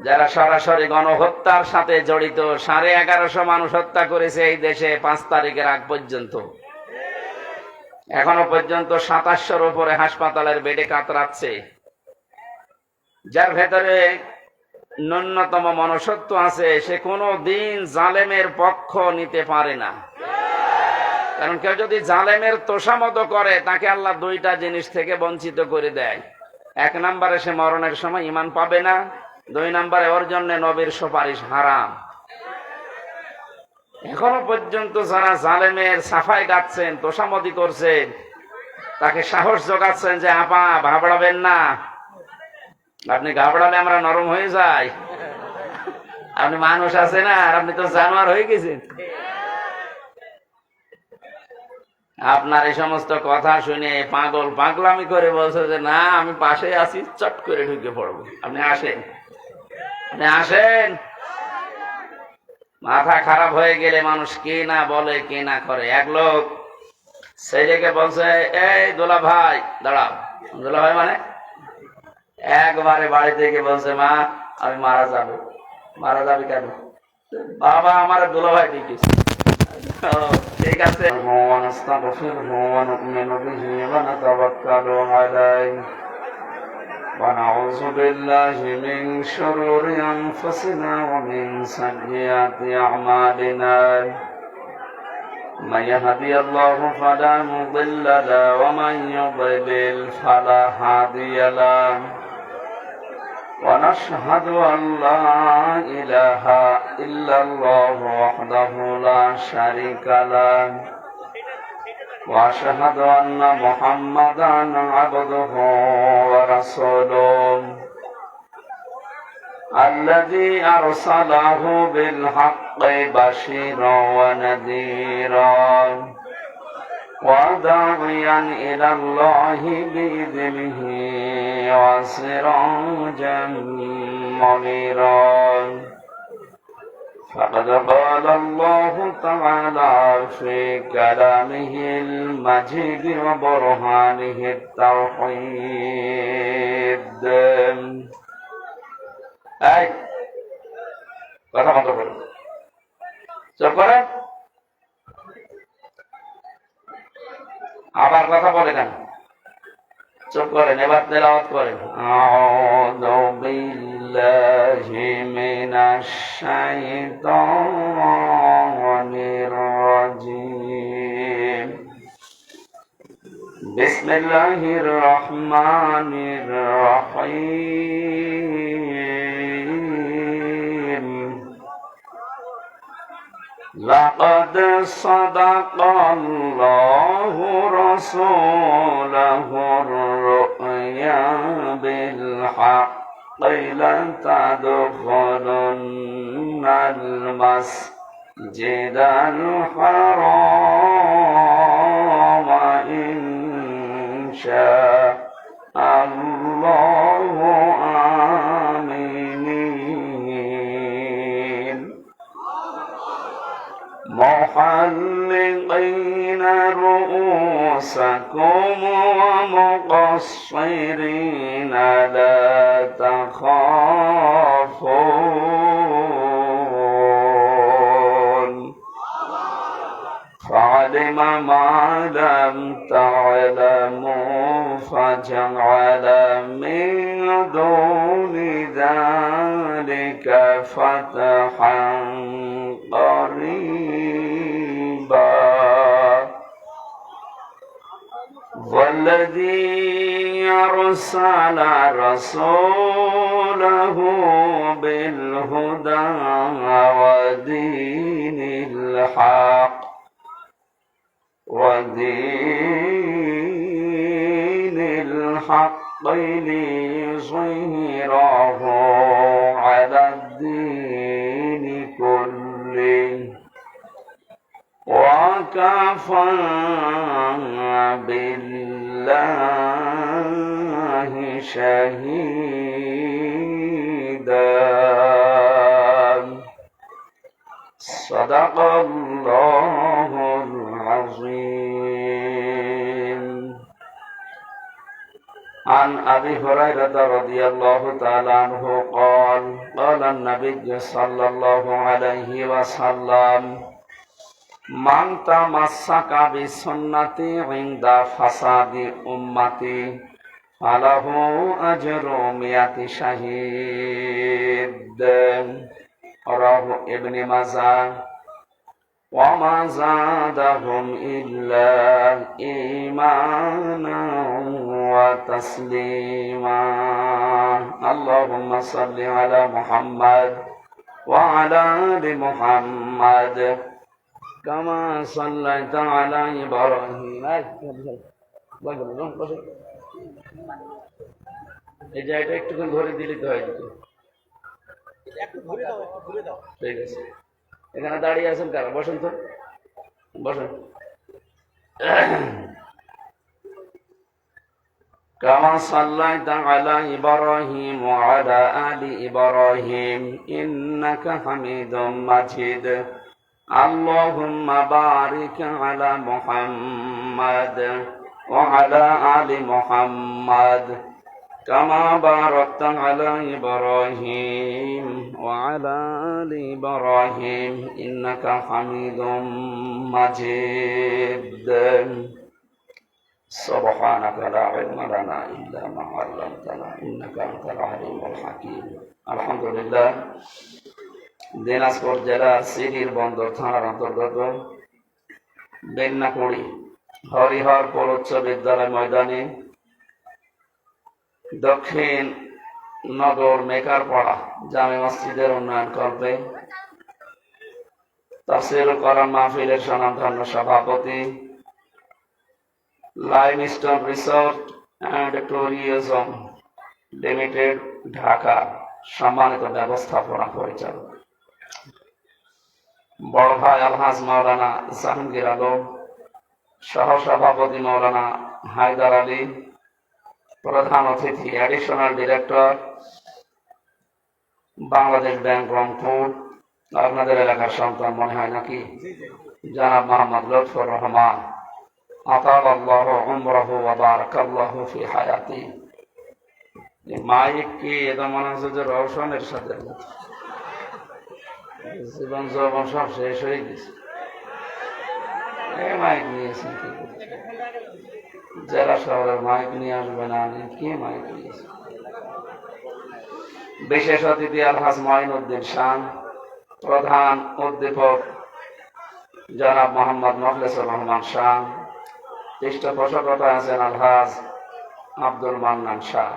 যারা সরাসরি গণহত্যার সাথে জড়িত। 1150 মানুষ হত্যা করেছে এই দেশে 5 তারিখের আগ পর্যন্ত। এখনো পর্যন্ত 2700-র উপরে হাসপাতালের বেডে কাতরাচ্ছে। যার ভেতরে ন্যূনতম মনুষ্যত্ব আছে সে কোনো দিন জালেমের পক্ষ নিতে পারে না। কারণ কেউ যদি জালেমের তোষামত করে তাকে আল্লাহ 2টা জিনিস থেকে বঞ্চিত করে দেয়। 1 নম্বরে সে মরণের সময় ঈমান পাবে না, 2 নম্বরে ওর জন্য নবীর সুপারিশ হারাম। এখনো পর্যন্ত যারা জালেমের সাফাই গাচ্ছেন, তোষামতি করছেন, তাকে সাহস যোগাচ্ছেন যে আপা ঘাবড়াবেন না, আপনি ঘাবড়ালে আমরা নরম হয়ে যাই, আপনি মানুষ আছে না, আর আপনি তো জানোয়ার হয়ে গেছেন। আপনার এই সমস্ত কথা শুনে পাগলামি করে বলছে যে না আমি পাশে আছি, চট করে ঢুকে পড়বো, আপনি আসেন, আপনি আসেন। মাথা খারাপ হয়ে গেলে মানুষ কি না বলে কি না করে। এক লোক ছেলেকে বলছে, এই দোলা ভাই দাঁড়াও। দোলা ভাই মানে একবারে বাড়ি থেকে বলছে, মা আমি মারা যাবো। মারা যাবে কেন? বাবা আমার দোলা ভাই ডেকেছে। ঠিক আছে। ونعوذ بالله من شرور أنفسنا ومن سيئات أعمالنا من يهدي الله فلا مضل له ومن يضلل فلا هادي له ونشهد أن لا إله إلا الله وحده لا شريك له وأشهد أن محمدا عبده ورسوله الذي أرسله بالحق بشيرا ونذيرا وداعيا إلى الله بإذنه وسراجا منيرا فقد قال الله تعالى في كلامه المجيد وبرهانه التوحيد এই কথা বন্ধ করুন, চুপ করেন। আবার কথা বলে কেন? চুপ করেন, এবার তেলাওয়াত করেন। আউযু বিল্লাহি মিনাশ শাইতানির রাজীম। বিসমিল্লাহির রহমানির রহিম। لقد صدق الله رسوله الرؤيا بالحق لتدخلن المسجد الحرام إن شاء الله آمنين محلقين رؤوسكم ومقصرين لا تخافون فعلم ما لم تعلموا فجعل من دون ذلك فتحا قريبا والذي أرسل رسوله بالهدى ودين الحق ليظهره على الدين كله وكفى بالله شهيدا صدق الله العظيم. عن أبي هريرة رضي الله تعالى عنه قال قال النبي صلى الله عليه وسلم من تمسك بسنتي عند فساد أمتي فله أجر 100 شهيد رواه ابن ماجه وما زادهم إلا إيمانا وتسليما اللهم صل على محمد وعلى آل محمد كما صليت على إبراهيم এই জায়গাটা একটুখানি ধরে দিলে তো হয় ঠিক আছে এখানে দাঁড়িয়ে আছেন কারা বসেন তো বসেন كما صليت على إبراهيم وعلى آل إبراهيم إنك حميد مجيد اللهم بارك على محمد وعلى آل محمد كما باركت على إبراهيم وعلى آل إبراهيم إنك حميد مجيد سبحانك لا علم لنا إلا ما علمتنا إنك أنت العليم الحكيم الحمد لله দিনাজপুর জেলার সিরির বন্দর থানার অন্তর্গত বেন্নাকুড়ি হরিহরপুর উচ্চ বিদ্যালয় ময়দানে দক্ষিণ নগর মেকারপাড়া জামে মসজিদের উন্নয়ন কল্পে তাফসীরুল কোরআন মাহফিলের স্বনামধন্য সভাপতি limestone resort and tourism limited Dhaka সম্মানিত ব্যবস্থাপনা পরিচালক বড় ভাই আলহাজ মাওলানা জাহাঙ্গীর আলম সহসভাপতি মাওলানা হায়দার আলী প্রধান অতিথি additional director Bangladesh bank Rangpur আপনাদের এলাকার সন্তান মনে হয় নাকি জনাব মোহাম্মদ লুৎফর রহমান আতালাল্লাহু উমরাহু ওয়া বারাকাল্লাহু ফি হায়াতি মাইক কি এটা মনে হচ্ছে যে রওশনের সাথে জীবন যৌবন সব শেষ হয়ে গেছে মাইক নিয়েছেন কি জেলা শহরের মাইক নিয়ে আসবে না কি মাইক নিয়েছে বিশেষ অতিথি আলহাজ মঈনুদ্দিন শাহ প্রধান অধ্যাপক জনাব মোহাম্মদ মুখলেসুর রহমান শাহ পৃষ্ঠপোষকতা আছেন আলহাজ আব্দুল মান্নান শাহ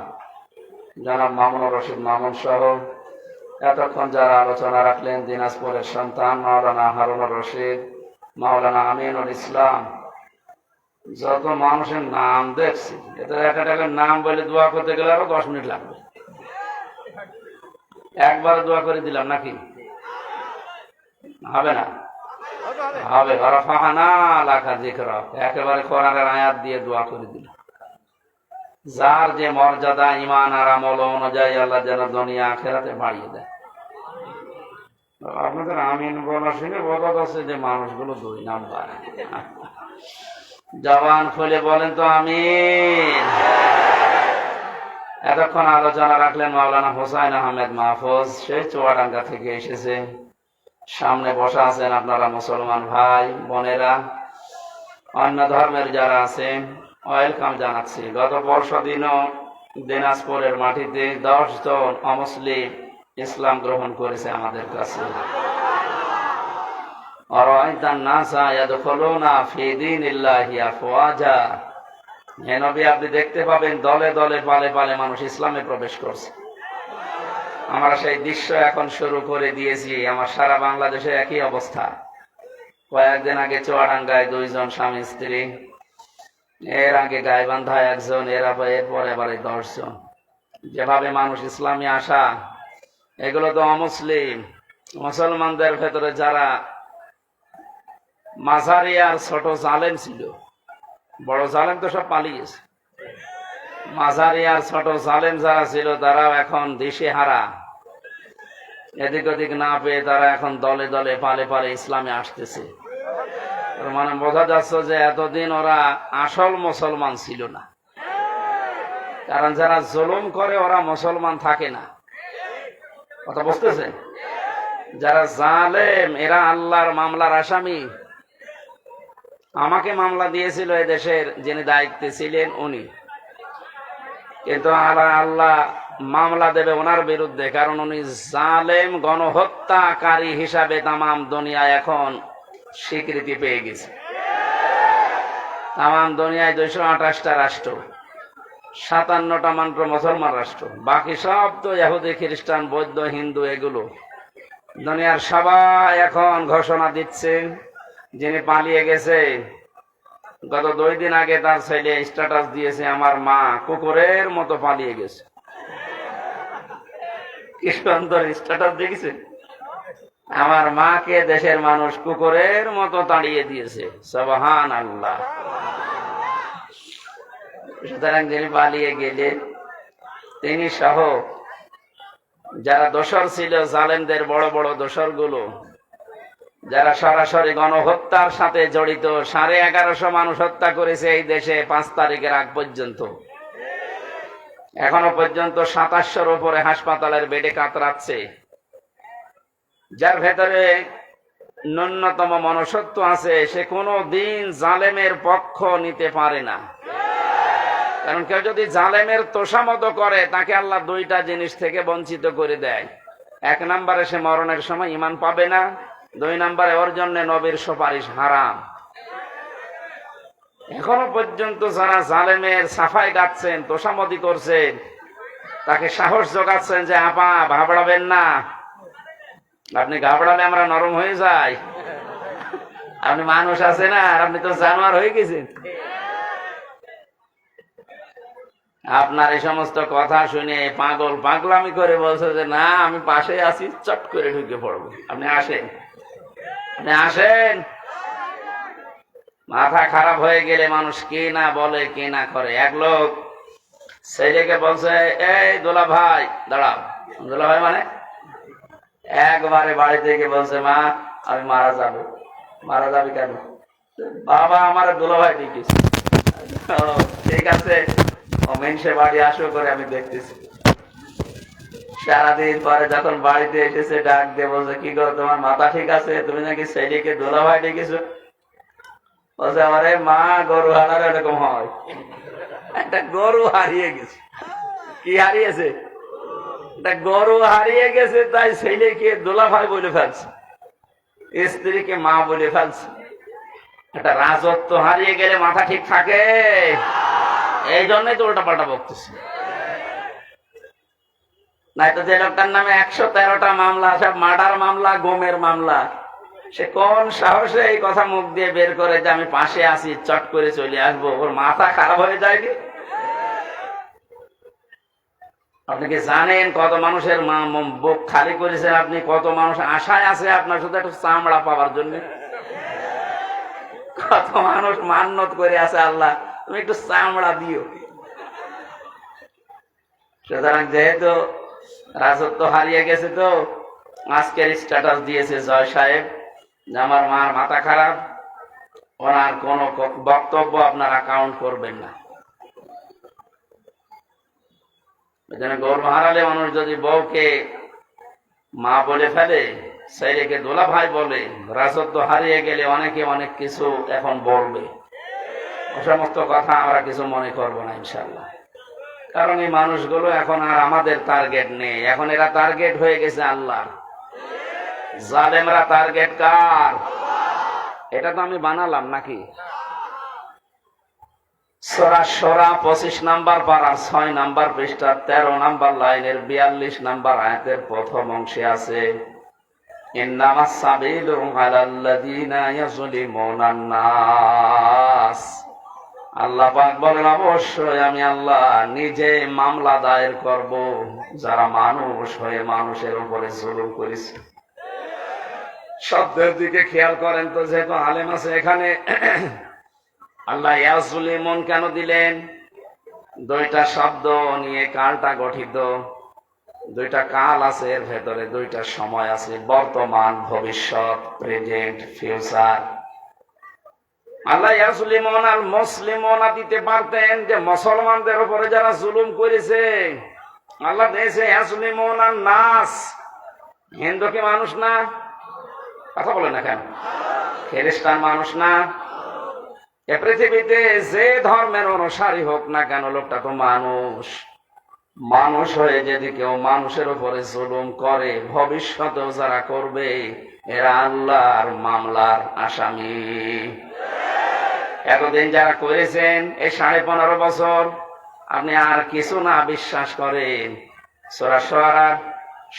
জনাব মামুনুর রশিদ মামুন সহ এতক্ষণ যারা আলোচনা রাখলেন দিনাজপুরের সন্তান মাওলানা হারুনুর রশিদ মাওলানা আমিনুল ইসলাম যত মানুষের নাম দেখছি এদের একটা নাম বলে দোয়া করতে গেলে আরো 10 মিনিট লাগবে একবার দোয়া করে দিলাম নাকি হবে না হবে রাফা'না লাকা যিকরা একেবারে কোরআনের আয়াত দিয়ে দোয়া করে দিলাম যার যে মর্যাদা ঈমান আর আমল অনুযায়ী আল্লাহ যেন দুনিয়া আখিরাতে বাড়িয়ে দেয় আপনাদের আমিন বলা শুনে বোঝা যাচ্ছে যে মানুষগুলো 2 নাম্বার জবান খুলে বলেন তো আমিন এতক্ষণ আলোচনা রাখলেন মাওলানা হোসাইন আহমেদ মাহফুজ সেই চুয়াডাঙ্গা থেকে এসেছে সামনে বসা আছেন আপনারা মুসলমান ভাই বোনেরা অন্য ধর্মের যারা আছেন ওয়েলকাম জানাচ্ছি গত পরশুদিনও দিনাজপুরের মাটিতে 10 জন অমুসলিম ইসলাম গ্রহণ করেছে আমাদের কাছে আরাইতান নাসা ইয়াদখুলুনা ফি দীনিল্লাহি আফওয়াজা হে নবী আপনি দেখতে পাবেন দলে দলে পালে পালে মানুষ ইসলামে প্রবেশ করছে আমরা সেই দৃশ্য এখন শুরু করে দিয়েছি আমার সারা বাংলাদেশে একই অবস্থা কয়েকদিন আগে চুয়াডাঙ্গায় 2 জন স্বামী স্ত্রী এর আগে গাইবান্ধায় 1 জন এরপরে এবারে 10 জন যেভাবে মানুষ ইসলামে আসা এগুলো তো অমুসলিম মুসলমানদের ভেতরে যারা মাঝারি আর ছোট জালেম ছিল বড় জালেম তো সব পালিয়েছে মাঝারি আর ছোট জালেম যারা ছিল তারাও এখন দিশেহারা এদিক ওদিক না পেয়ে তারা এখন দলে দলে পালে পালে ইসলামে আসতেছে মানে বোঝা যাচ্ছে যে এতদিন ওরা আসল মুসলমান ছিল না কারণ যারা জুলুম করে ওরা মুসলমান থাকে না কথা বুঝতেছেন? যারা জালেম এরা আল্লাহর মামলার আসামি। আমাকে মামলা দিয়েছিল এদেশের যিনি দায়িত্বে ছিলেন উনি, কিন্তু আল্লাহ মামলা দেবে ওনার বিরুদ্ধে, কারণ উনি জালেম গণহত্যাকারী হিসাবে তামাম দুনিয়া এখন স্বীকৃতি পেয়ে গেছে। তামাম দুনিয়ায় 228টা রাষ্ট্র, 57টা মাত্র মুসলমান রাষ্ট্র, বাকি সব তো ইহুদি খ্রিস্টান বৌদ্ধ হিন্দু। এগুলো দুনিয়ার সবাই এখন ঘোষণা দিচ্ছে যিনি পালিয়ে গেছে। গত 2 দিন আগে তার ছেলে স্ট্যাটাস দিয়েছে, আমার মা কুকুরের মতো পালিয়ে গেছে। কি সুন্দর স্ট্যাটাস দেখেছে, আমার মাকে দেশের মানুষ কুকুরের মতো তাড়িয়ে দিয়েছে। সুবহানাল্লাহ। সুতরাং যিনি পালিয়ে গেলে তিনি সহ যারা দোসর ছিল, জালেমদের বড় বড় দোসর গুলো, যারা সরাসরি গণহত্যার সাথে জড়িত, 1150 মানুষ হত্যা করেছে এই দেশে 5 তারিখের আগ পর্যন্ত। এখনো পর্যন্ত 2700-র উপরে হাসপাতালের বেডে কাতরাচ্ছে। যার ভেতরে ন্যূনতম মনুষ্যত্ব আছে, সে কোনো দিন জালেমের পক্ষ নিতে পারে না। কারণ কেউ যদি জালেমের তোষামত করে, তাকে আল্লাহ 2টা জিনিস থেকে বঞ্চিত করে দেয়। 1 নম্বরে সে মরণের সময় ঈমান পাবে না, 2 নম্বরে ওর জন্য নবীর সুপারিশ হারাম। এখনো পর্যন্ত যারা জালেমের সাফাই গাচ্ছেন, তোষামতি করছেন, তাকে সাহস যোগাচ্ছেন যে আপা ঘাবড়াবেন না, আপনি ঘাবড়ালে আমরা নরম হয়ে যাই, আপনি মানুষ আছে না, আর আপনি তো জানোয়ার হয়ে গেছেন। আপনার এই সমস্ত কথা শুনে পাগল পাগলামি করে বলছে যে না আমি পাশে আছি, চট করে ঢুকে পড়বো। আপনি আসেন, আপনি আসেন। মাথা খারাপ হয়ে গেলে মানুষ কি না বলে কি না করে। এক লোক ছেলেকে বলছে, এই দোলা ভাই দাঁড়াও। দোলা ভাই মানে একবারে বাড়ি থেকে বলছে, মা আমি মারা যাবো। মারা যাবে কেন? বাবা আমার দোলা ভাই ডেকেছে। ঠিক আছে, ও মেনসে বাড়ি আসো করে আমি দেখতেছি। সারাদিন পরে যখন বাড়িতে এসেছে, ডাক দিয়ে বলছে, কি করো তোমার মাথা ঠিক আছে? তুমি নাকি ছেলেকে দোলা ভাই ডেকেছো? বলছে, আমারে মা গরু হারার এরকম হয়। একটা গরু হারিয়ে গেছে। কি হারিয়েছে? একটা গরু হারিয়ে গেছে, তাই ছেলেকে দোলা ভাই বলে ফেলছে, স্ত্রীকে মা বলে ফেলছে। একটা রাজত্ব হারিয়ে গেলে মাথা ঠিক থাকে? এই জন্যই তো উল্টা পাল্টা বকতেছে। নাই তো যে লোকটার নামে 113টা মামলা, সব মার্ডার মামলা, গমের মামলা, সে কোন সাহসে এই কথা মুখ দিয়ে বের করে যে আমি পাশে আছি, চট করে চলে আসবো? ওর মাথা খারাপ হয়ে যায় কি? আপনি কি জানেন কত মানুষের বুক খালি করেছেন আপনি? কত মানুষ আশায় আছে আপনার শুধু একটু চামড়া পাওয়ার জন্য। কত মানুষ মান্নত করে আছে, আল্লাহ তুমি একটু চামড়া দিও। সুতরাং যেহেতু রাজত্ব হারিয়ে গেছে, তো আজকের স্ট্যাটাস দিয়েছে জয় সাহেব যে আমার মার মাথা খারাপ, ওনার কোন বক্তব্য আপনারা কাউন্ট করবেন না। গর্ব হারালে মানুষ যদি বউকে মা বলে ফেলে, ছেলেকে দোলা ভাই বলে, রাজত্ব হারিয়ে গেলে অনেকে অনেক কিছু এখন বলবে। সমস্ত কথা আমরা কিছু মনে করবো না ইনশাল্লাহ। কারণ এই মানুষগুলো এখন আর আমাদের টার্গেট নেই, এখন এরা টার্গেট হয়ে গেছে আল্লাহ। জালেমরা টার্গেট কার? এটা তো আমি বানালাম নাকি? সূরা শুরা 25 নাম্বার পারা 6 নাম্বার পৃষ্ঠা 13 নাম্বার লাইনের 42 নাম্বার আয়াতের প্রথম অংশে আছে, ইন্নামাস সাবিলু আলাল্লাযীনা ইয়াযলিমুনান নাস। আল্লাহ পাক বলেন, অবশ্যই আমি আল্লাহ নিজে মামলা দায়ের করব যারা মানুষ হয়ে মানুষের উপরে জুলুম করেছে। শব্দের দিকে খেয়াল করেন তো, যেহেতু আলেম আছে এখানে, আল্লাহ ইয়াজলিমুন কেন দিলেন? 2টা শব্দ নিয়ে কালটা গঠিত, 2টা কাল আছে এর ভেতরে, 2টা সময় আছে, বর্তমান, ভবিষ্যৎ, প্রেজেন্ট, ফিউচার। আল্লাহ ইয়াজলিমুন আল মুসলিমুনা দিতে পারতেন যে মুসলমানদের উপরে যারা জুলুম করেছে। আল্লাহ দিয়েছে ইয়াজলিমুন আন নাস, হিন্দু কি মানুষ না? কথা বলে না কেন? খ্রিস্টান মানুষ না? এ পৃথিবীতে যে ধর্মের অনুসারী হোক না কেন, লোকটা তো মানুষ। মানুষ হয়ে যদি কেউ মানুষের উপরে জুলুম করে, ভবিষ্যতেও যারা করবে, এরা আল্লাহর মামলার আসামি। এতদিন যারা করেছেন এই 15.5 বছর, আপনি আর কিছু না বিশ্বাস করেন, সূরা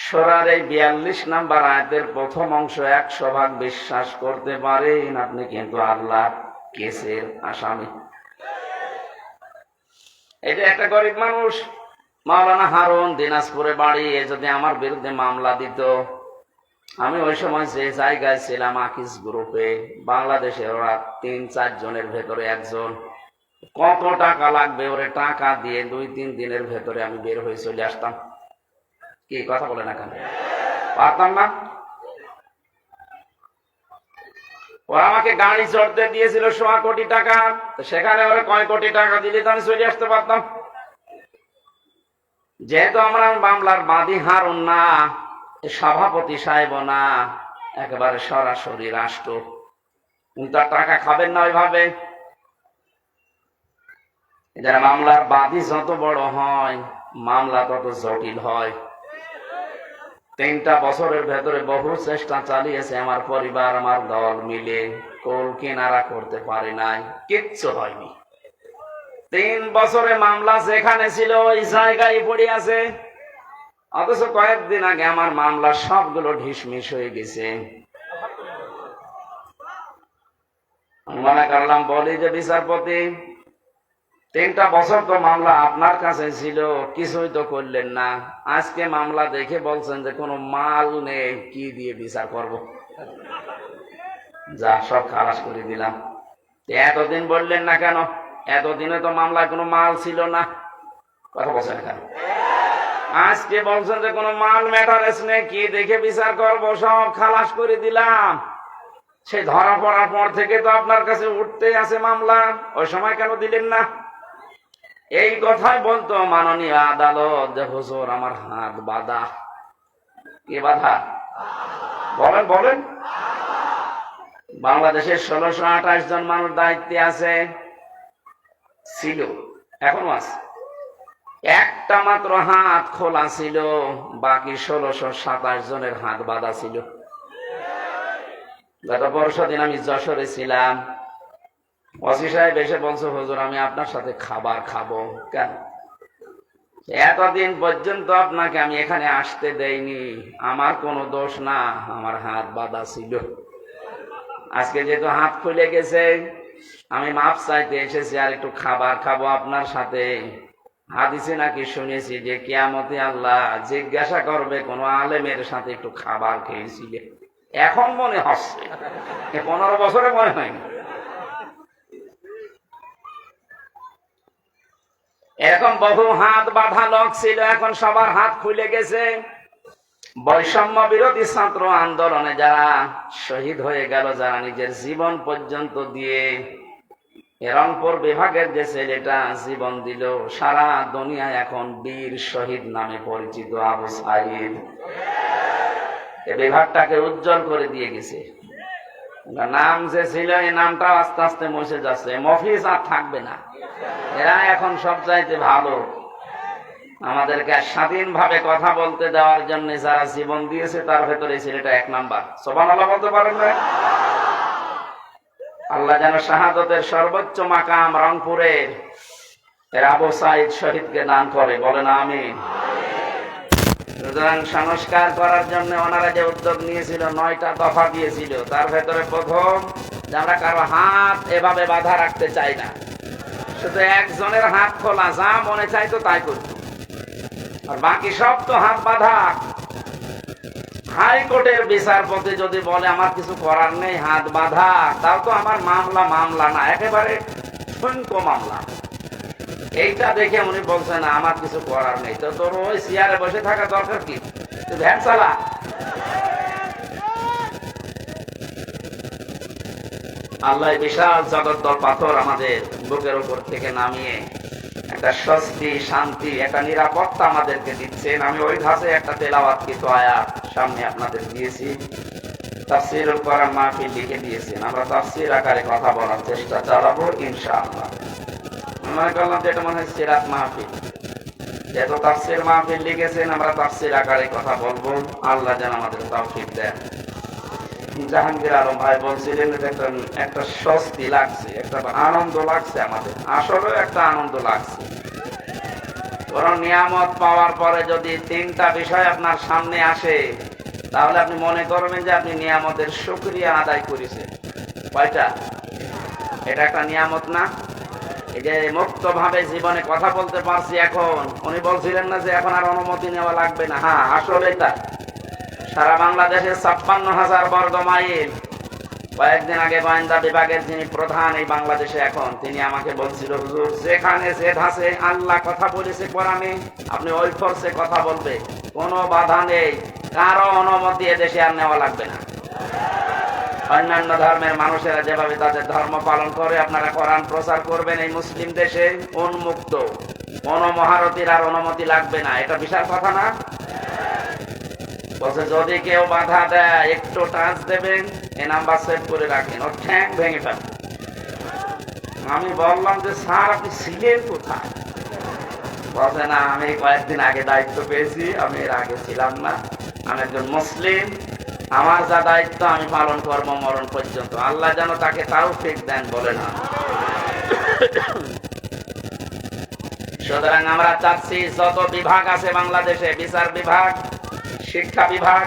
সূরার এই 42 নম্বর আয়াতের প্রথম অংশ 100% বিশ্বাস করতে পারেন, আপনি কিন্তু আল্লাহর কেসের আসামি। এই যে একটা গরিব মানুষ, মাওলানা হারুন, দিনাজপুরে বাড়ি, এ যদি আমার বিরুদ্ধে মামলা দিত, আমি ওই সময় যে জায়গায় ছিলাম আকিস গ্রুপে, বাংলাদেশের ওরা 3-4 জনের ভেতরে একজন, কত টাকা লাগবে ওরে টাকা দিয়ে 2-3 দিনের ভেতরে আমি বের হয়ে চলে আসতাম। কি কথা বলে না কেন? পারতাম না? ওরা আমাকে গাড়ি চড়তে দিয়েছিল 1.25 কোটি টাকা, সেখানে ওরা কয় কোটি টাকা দিলে তো আমি চলে আসতে পারতাম। যেহেতু আমরা মামলার বাদী হারুন না, সভাপতি সাহেব না, একেবারে সরাসরি রাষ্ট্র, তার টাকা খাবেন না ওইভাবে। যারা মামলার বাদী যত বড় হয়, মামলা তত জটিল হয়। 3টা বছরের ভেতরে বহু চেষ্টা চালিয়েছে আমার পরিবার, আমার দল মিলে, কোল কিনারা করতে পারে নাই, কিচ্ছু হয়নি। 3 বছরে মামলা যেখানে ছিল ওই জায়গায় পড়ে আছে, অথচ কয়েকদিন আগে আমার মামলা সবগুলো ঢিসমিস হয়ে গেছে। মনে করলাম, বলি যে বিচারপতি, 3টা বছর তো মামলা আপনার কাছে ছিল, কিছুই তো করলেন না। আজকে মামলা দেখে বলছেন যে কোনো মাল নেই, কি দিয়ে বিচার করব? যা সব খালাস করে দিলাম। এতদিন বললেন না কেন? এতদিনে তো মামলায় কোনো মাল ছিল না। কথা বলছেন কেন? আজকে বলছেন যে কোনো মাল ম্যাটারেস নেই, কি দেখে বিচার করব? সব খালাস করে দিলাম। সে ধরা পড়ার পর থেকে তো আপনার কাছে উঠতেই আছে মামলা, ওই সময় কেন দিলেন না? এই কথাই বলতো মাননীয় আদালত যে হুজুর আমার হাত বাঁধা। কি বাধা? বলেন বলেন। বাংলাদেশের 1628 জন মানুষ দায়িত্বে আছে, ছিল, এখনো আছে। একটা মাত্র হাত খোলা ছিল, বাকি 1627 জনের হাত বাঁধা ছিল। গত পরশুদিন আমি যশোরে ছিলাম, ওসি সাহেব এসে বলছে, হুজুর আমি আপনার সাথে খাবার খাবো। কেন? এতদিন পর্যন্ত আপনাকে আমি এখানে আসতে দেইনি, আমার কোনো দোষ না, আমার হাত বাঁধা ছিল। আজকে যেহেতু হাত খুলে গেছে, আমি মাপ চাইতে এসেছি, আর একটু খাবার খাবো আপনার সাথে। হাদিসে নাকি শুনেছি যে কিয়ামতে আল্লাহ জিজ্ঞাসা করবে কোন আলেমের সাথে একটু খাবার খেয়েছিলে। এখন মনে হচ্ছে, 15 বছরে মনে হয়নি। এরকম বহু হাত বাঁধা লোক ছিল, এখন সবার হাত খুলে গেছে। বৈষম্য বিরোধী ছাত্র আন্দোলনে যারা শহীদ হয়ে গেল, যারা নিজের জীবন পর্যন্ত দিয়ে, রংপুর বিভাগের যে ছেলেটা জীবন দিল, সারা দুনিয়ায় এখন বীর শহীদ নামে পরিচিত আবু সাইদ, এই বিভাগটাকে উজ্জ্বল করে দিয়ে গেছে। নাম যে ছিল, এই নামটা আস্তে আস্তে মুছে যাচ্ছে, মফিজ আর থাকবে না। এরা এখন সব চাইতে ভালো। আমাদেরকে স্বাধীনভাবে কথা বলতে দেওয়ার জন্য যারা জীবন দিয়েছে, তার ভেতরে ছেলেটা 1 নাম্বার। সুবহানাল্লাহ বলতে পারেন না? আল্লাহ যেন শাহাদতের সর্বোচ্চ মাকাম রংপুরের আবু সাইদ শহীদকে দান করে, বলেন আমিন। সুতরাং সংস্কার করার জন্য ওনারা যে উদ্যোগ নিয়েছিল, 9টা দফা দিয়েছিল, তার ভেতরে প্রথম যে আমরা কারো হাত এভাবে বাধা রাখতে চাই না, শুধু একজনের হাত খোলা, যা মনে চাইতো তাই করত, আর বাকি সব তো হাত বাঁধা। হাইকোর্টের বিচারপতি যদি বলে আমার কিছু করার নেই, হাত বাঁধা, তাও তো আমার মামলা না, একেবারে ঠুনকো মামলা। এইটা দেখে উনি বলছেন আমার কিছু করার নেই, তো তোর ওই চেয়ারে বসে থাকা দরকার কি? তুই ভ্যান চালা। আল্লাহ বিশাল জগদ্দল পাথর আমাদের বুকের উপর থেকে নামিয়ে একটা স্বস্তি, শান্তি, একটা নিরাপত্তা আমাদেরকে দিচ্ছেন। আমি ওই ধাঁচে একটা তেলাওয়াতকৃত আয়াত সামনে আপনাদের দিয়েছি। তাফসীরুল কোরআন মাহফিল লিখে দিয়েছেন, আমরা তাফসীর আকারে কথা বলার চেষ্টা চালাবো ইনশাআল্লাহ। মনে করলাম যেটা মনে হয় সিরাত মাহফিল, যেহেতু তাফসীর মাহফিল লিখেছেন আমরা তাফসীর আকারে কথা বলবো। আল্লাহ যেন আমাদের তৌফিক দেন। জাহাঙ্গীর আলম ভাই বলছিলেন একটা স্বস্তি লাগছে, একটা আনন্দ লাগছে, আমাদের আসলে একটা আনন্দ লাগছে। কোন নিয়ামত পাওয়ার পরে যদি তিনটা বিষয় আপনার সামনে আসে, তাহলে আপনি মনে করবেন যে আপনি নিয়ামতের শুকরিয়া আদায় করেছেন। কয়টা? এটা একটা নিয়ামত না? এই যে মুক্ত ভাবে জীবনে কথা বলতে পারছি এখন, উনি বলছিলেন না যে এখন আর অনুমতি নেওয়া লাগবে না। হ্যাঁ, আসলে তাই। সারা বাংলাদেশের 56,000 বর্গ মাইল। কয়েকদিন আগে গোয়েন্দা বিভাগের যিনি প্রধান এই বাংলাদেশে এখন, তিনি আমাকে বলছিল, হুজুর যেখানে যে ধাসে আল্লাহ কথা বলেছে কোরআনে, আপনি ওই ফোর্সে কথা বলবে, কোনো বাধা নেই, কারো অনুমতি এদেশে আর নেওয়া লাগবে না। অন্যান্য ধর্মের মানুষেরা যেভাবে তাদের ধর্ম পালন করে, আপনারা কোরআন প্রচার করবেন এই মুসলিম দেশে উন্মুক্ত, কোন মহারথীর আর অনুমতি লাগবে না। এটা বিশাল কথা না? বলছে যদি কেউ বাধা দেয় একটু টাচ দেবেন, এই নাম্বার সেভ করে রাখেন, ওর ঠ্যাং ভেঙে ফেলবেন। আমি বললাম যে স্যার আপনি ছিলেন কোথায়? বলছে না, আমি কয়েকদিন আগে দায়িত্ব পেয়েছি, আমি এর আগে ছিলাম না, আমি একজন মুসলিম, আমার যা দায়িত্ব আমি পালন করবো মরণ পর্যন্ত। আল্লাহ যেন তাকে তৌফিক দেন, বলে না। সুতরাং আমরা চাচ্ছি যত বিভাগ আছে বাংলাদেশে, বিচার বিভাগ, শিক্ষা বিভাগ,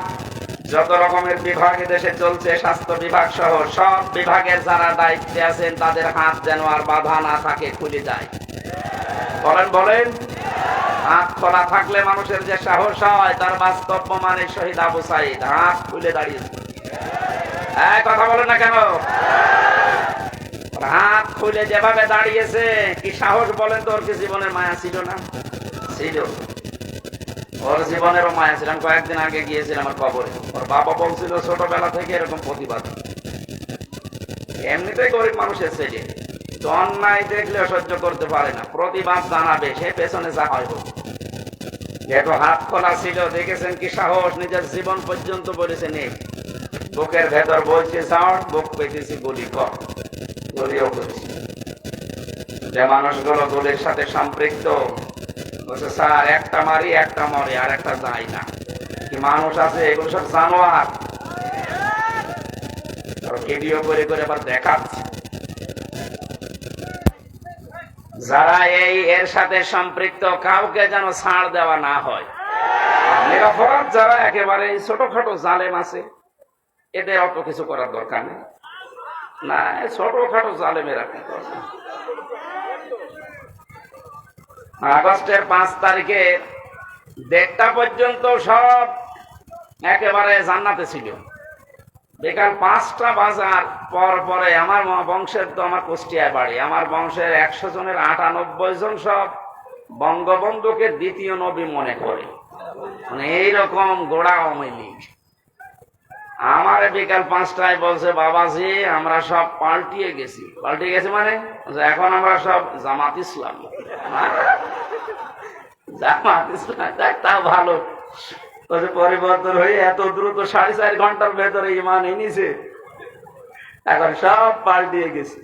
যত রকমের বিভাগ দেশে চলছে, স্বাস্থ্য বিভাগ সহ সব বিভাগের যারা দায়িত্বে আছেন তাদের হাত যেন আর বাধা না থাকে, খুলে যায়। বলেন বলেন। হাত খোলা থাকলে মানুষের যে সাহস হয়, তার বাস্তব প্রমাণে শহীদ আবু সাইদ হাত খুলে দাঁড়িয়েছে। কথা বলেন না কেন? হাত খুলে যেভাবে দাঁড়িয়েছে, কি সাহস বলেন তো? ওর কি জীবনের মায়া ছিল না? ছিল। ওর জীবনেরও মায়া ছিল। আমি কয়েকদিন আগে গিয়েছিলাম আমার কবরে, ওর বাবা বলছিল ছোটবেলা থেকে এরকম প্রতিবাদ, এমনিতেই গরিব মানুষের ছেলে, অন্যায় দেখলে সহ্য করতে পারে না, প্রতিবাদ জানাবে, সে পেছনে যা হয় হোক। যেহেতু হাত খোলা ছিল, দেখেছেন কি সাহস, নিজের জীবন পর্যন্ত বলেছে নেই, বুকের ভেতর বলছে যাও, বুক পেতেছি গুলি কর, গুলিও করেছি। যে মানুষগুলো গুলির সাথে সম্পৃক্ত, বলছে স্যার একটা মারি একটা মরে আর একটা যায় না, কি মানুষ আছে? এগুলো সব জানোয়ার। ভিডিও করে করে আবার দেখাচ্ছে। যারা এর সাথে সম্পৃক্ত, কাউকে যেন ছাড় দেওয়া না হয়। নিরপরাধ যারা একেবারে ছোটখাটো জালেম আছে, এদের অত কিছু করার দরকার নেই। না, ছোটখাটো জালেমেরা কি করবে? আগস্টের 5 তারিখে 1:30টা পর্যন্ত সব একেবারে জান্নাতে ছিল। বিকাল 5টা বাজার পরে আমার বংশের, তো আমার কুষ্টিয়ায় বাড়ি, আমার বংশের 100 জনের 98 জন সব বঙ্গবন্ধুকে দ্বিতীয় নবী মনে করে, মানে এইরকম গোড়া আওয়ামী লীগ। আমার বিকাল 5টায় বলছে, বাবাজি আমরা সব পাল্টিয়ে গেছি। পাল্টিয়ে গেছি মানে এখন আমরা সব জামাত ইসলাম। জামাত ইসলাম, তা ভালো, পরিবর্তন হয়ে এত দ্রুত 4.5 ঘন্টার ভেতরে ইমান এনেছে, এখন সব পাল্টিয়ে গেছে।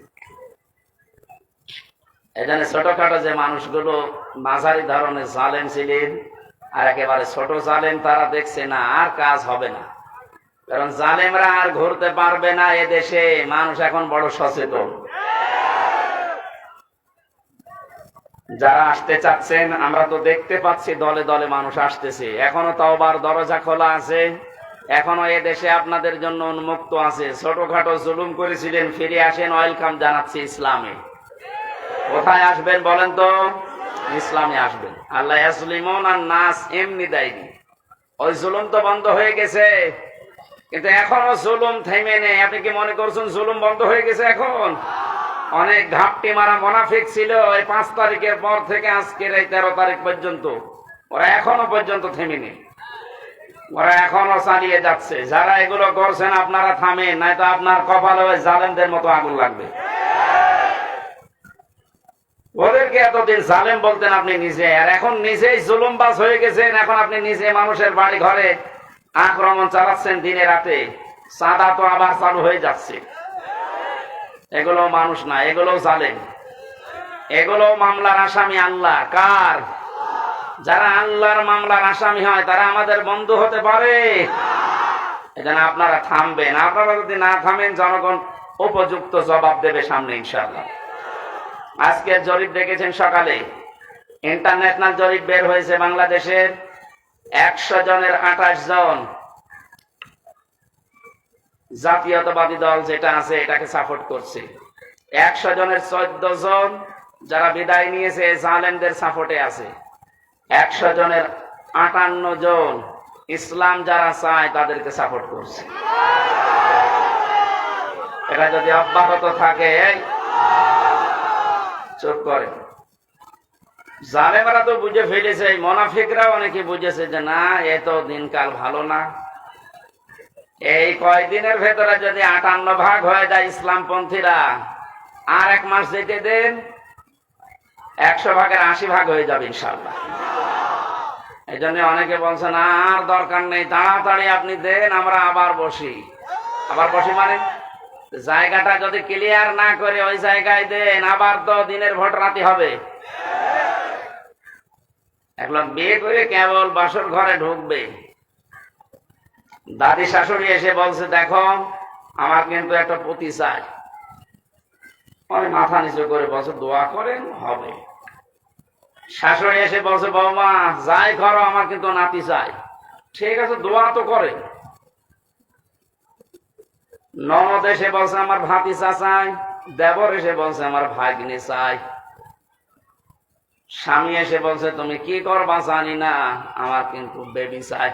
এখানে ছোটখাটো যে মানুষগুলো মাঝারি ধরনের জালেম ছিলেন, আর একেবারে ছোট জালেম, তারা দেখছে না আর কাজ হবে না, কারণ জালেমরা আর ঘুরতে পারবে না এদেশে। মানুষ এখন বড় সচেতন। যারা আসতে চাচ্ছেন, আমরা তো দেখতে পাচ্ছি দলে দলে মানুষ আসতেছে, এখনো তওবার দরজা খোলা আছে, এখনো এদেশে আপনাদের জন্য উন্মুক্ত আছে। ছোটখাটো জুলুম করেছিলেন, ফিরে আসেন, ওয়েলকাম জানাচ্ছি ইসলামে। কোথায় আসবেন বলেন তো? ইসলামে আসবেন। আল্লাহ ইয়াসলিমুন আন নাস এমনি দেয়নি, ওই জুলুম তো বন্ধ হয়ে গেছে, কিন্তু এখনো জুলুম থেমে নেই। আপনি কি মনে করছেন জুলুম বন্ধ হয়ে গেছে? এখন অনেক ঘাপটি মারা মুনাফিক ছিল এই 5 তারিখের পর থেকে আজকের এই 13 তারিখ পর্যন্ত, ওরা এখনো পর্যন্ত থেমেনি, ওরা এখনো চালিয়ে যাচ্ছে। যারা এগুলো করছেন আপনারা থামেন, নয়তো আপনার কপালে ওই জালেমদের মতো আগুন লাগবে। ওদেরকে এতদিন জালেম বলতেন আপনি নিজে, আর এখন নিজেই জুলুমবাজ হয়ে গেছেন। এখন আপনি নিজে মানুষের বাড়ি ঘরে আক্রমণ চালাচ্ছেন দিনে রাতে, চাঁদা তো আবার চালু হয়ে যাচ্ছে। এগুলো মানুষ না, এগুলো জালেম, এগুলো মামলার আসামি আল্লাহ। কার? যারা আল্লাহর মামলার আসামি হয় তারা আমাদের বন্ধু হতে পারে? এজন্য আপনারা থামবেন। আপনারা যদি না থামেন, জনগণ উপযুক্ত জবাব দেবে সামনে ইনশাআল্লাহ। আজকে জরিপ দেখেছেন সকালে, ইন্টারন্যাশনাল জরিপ বের হয়েছে। বাংলাদেশের 100 জনের 28 জন জাতীয়তাবাদী দল যেটা আছে এটাকে সাপোর্ট করছে। 100 জনের 14 জন যারা বিদায় নিয়েছে জালেমদের সাপোর্টে আছে। 100 জনের 58 জন ইসলাম যারা চায় তাদেরকে সাপোর্ট করছে। এটা যদি অব্যাহত থাকে, চুপ করে। জালেমরা তো বুঝে ফেলেছে, মুনাফিকরা অনেকে বুঝেছে যে না, এত দিনকাল ভালো না। এই কয়দিনের ভেতরে যদি 58 ভাগ হয়ে যায় ইসলামপন্থীরা, আর 1 মাস যেতে দেন, 100 ভাগের 80 ভাগ হয়ে যাবে ইনশাআল্লাহ। এই জন্য অনেকে বলছে না, আর দরকার নেই, তাড়াতাড়ি আপনি দেন, আমরা আবার বসি। আবার বসি মানে জায়গাটা যদি ক্লিয়ার না করে ওই জায়গায় দেন, আবার তো দিনের ভোট রাতে হবে। এক লোক বিয়ে করে কেবল বাসর ঘরে ঢুকবে, দাদি শাশুড়ি এসে বলছে দেখো আমার কিন্তু একটা পতি চাই। অনেক মাথা নিচু করে বলছে দোয়া করেন, হবে। শাশুড়ি এসে বলছে বৌমা যাই করো, আমার কিন্তু নাতি চাই। ঠিক আছে, দোয়া তো করে। ননদ এসে বলছে আমার ভাতিজা চাই। দেবর এসে বলছে আমার ভাগ্নি চাই। স্বামী এসে বলছে তুমি কি করবা জানি না, আমার কিন্তু বেবি চাই।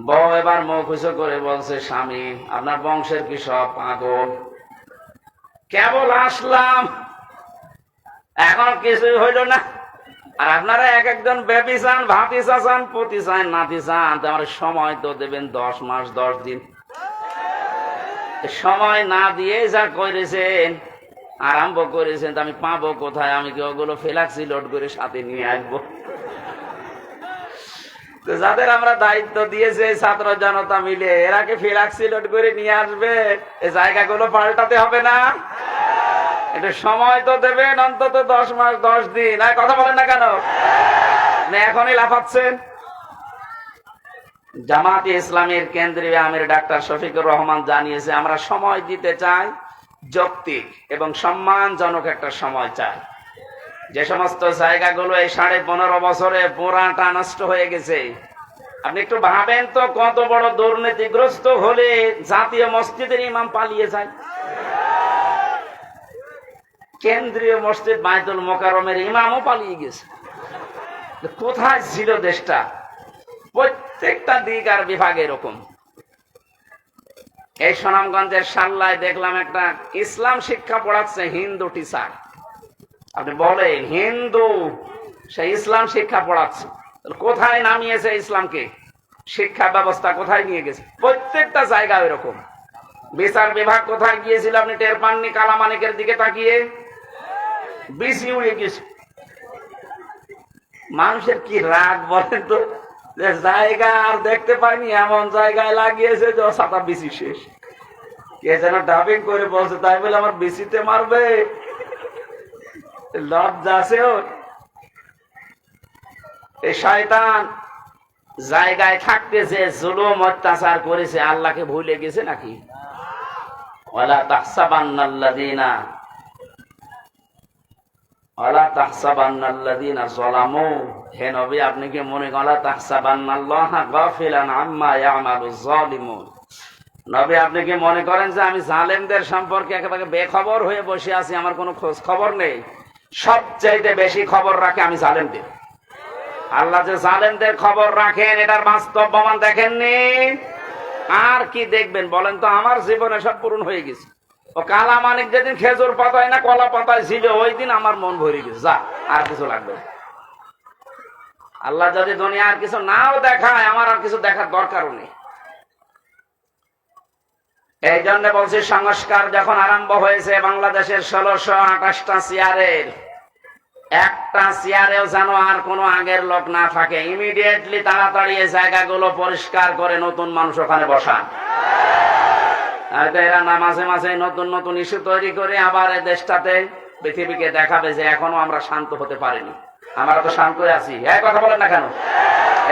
বউ এবার মুখ উঁচু করে বলছে স্বামী আপনার বংশের কি সব পাগল? কেবল আসলাম, এখন কিছুই হইল না, আর আপনারা এক একজন বেবি চান, ভাতিজা চান, পতি চান, নাতি চান। আমার সময় তো দেবেন 10 মাস 10 দিন। সময় না দিয়ে যা করেছেন, আরম্ভ করেছেন, আমি পাবো কোথায়? আমি কি ওগুলো ফ্ল্যাক্সি লোড করে সাথে নিয়ে আসবো? তো যাদের আমরা দায়িত্ব দিয়েছে ছাত্র জনতা মিলে, এরা কি ফ্ল্যাক্সি লোড করে নিয়ে আসবে? এই জায়গাগুলো পাল্টাতে হবে না? এটা সময় তো দেবেন অন্তত 10 মাস 10 দিন। আর কথা বলেন না কেন? এখনই লাফাচ্ছেন। জামাতে ইসলামের কেন্দ্রীয় আমির ডাক্তার শফিকুর রহমান জানিয়েছে আমরা সময় দিতে চাই, যৌক্তিক এবং সম্মানজনক একটা সময় চাই। যে সমস্ত জায়গাগুলো এই 15.5 বছরে পুরাটা নষ্ট হয়ে গেছে, আপনি একটু ভাবেন তো কত বড় দুর্নীতিগ্রস্ত হলে জাতীয় মসজিদের ইমাম পালিয়ে যায়। কেন্দ্রীয় মসজিদ বাইতুল মোকাররমের ইমামও পালিয়ে গেছে। কোথায় ছিল দেশটা? প্রত্যেকটা দিক আর বিভাগ এরকম। এই সুনামগঞ্জের সাল্লায় দেখলাম একটা ইসলাম শিক্ষা পড়াচ্ছে হিন্দু টিচার। আপনি বলেন হিন্দু, সে ইসলাম শিক্ষা পড়াচ্ছে, কোথায় নামিয়েছে ইসলামকে? শিক্ষা ব্যবস্থা কোথায় নিয়ে গেছে? প্রত্যেকটা জায়গা এরকম। বিচার বিভাগ কোথায় গিয়েছিল আপনি টের পাননি? কালামানিকের দিকে তাকিয়ে বিসি উড়ে গেছে। মানুষের কি রাগ বলেন তো, যে জায়গা আর দেখতে পাইনি এমন জায়গায় লাগিয়েছে যে ছাতা বিসি শেষ। কে যেন ডাবিং করে বলছে তাই বলে আমার বিসিতে মারবে? লজ্জা আছে ওর? এই শয়তান জায়গায় থাকতে যে জুলুম অত্যাচার করেছে, আল্লাহকে ভুলে গেছে নাকি? ওয়ালা তাহসাবান্নাল্লাযীনা ওয়ালা তাহসাবান্নাল্লাযীনা যালামু, হে নবী আপনি কি মনে করেন ওয়ালা তাহসাবান্নাল্লাহা গাফিলান আম্মা ইয়ামালুয যালিমুন? নবী আপনি কি মনে করেন যে আমি জালেমদের সম্পর্কে একেবারে বেখবর হয়ে বসে আছি, আমার কোনো খোঁজ খবর নেই? সবচাইতে বেশি খবর রাখে আমি জালেমদের। আল্লাহ যে জালেমদের খবর রাখেন এটার বাস্তব প্রমাণ দেখেননি? আর কি দেখবেন বলেন তো? আমার জীবনে সব পূরণ হয়ে গেছে। ও কালা মানিক যেদিন খেজুর পাতায় না কলা পাতায় ছিল, ওই দিন আমার মন ভরে গেছে। যা, আর কিছু লাগবে না। আল্লাহ যদি দুনিয়া আর কিছু নাও দেখায়, আমার আর কিছু দেখার দরকারও নেই। এই জন্য বলছি সংস্কার যখন আরম্ভ হয়েছে বাংলাদেশের 1628টা চেয়ারের একটা চেয়ারেও যেন আর কোনো আগের লোক না থাকে, ইমিডিয়েটলি তাড়াতাড়ি এই জায়গাগুলো পরিষ্কার করে নতুন মানুষ ওখানে বসান। এরা না মাঝে মাঝে নতুন নতুন ইস্যু তৈরি করে আবার এই দেশটাতে পৃথিবীকে দেখাবে যে এখনো আমরা শান্ত হতে পারিনি। আমরা তো শান্ত আছি, এই কথা বলেন না কেন?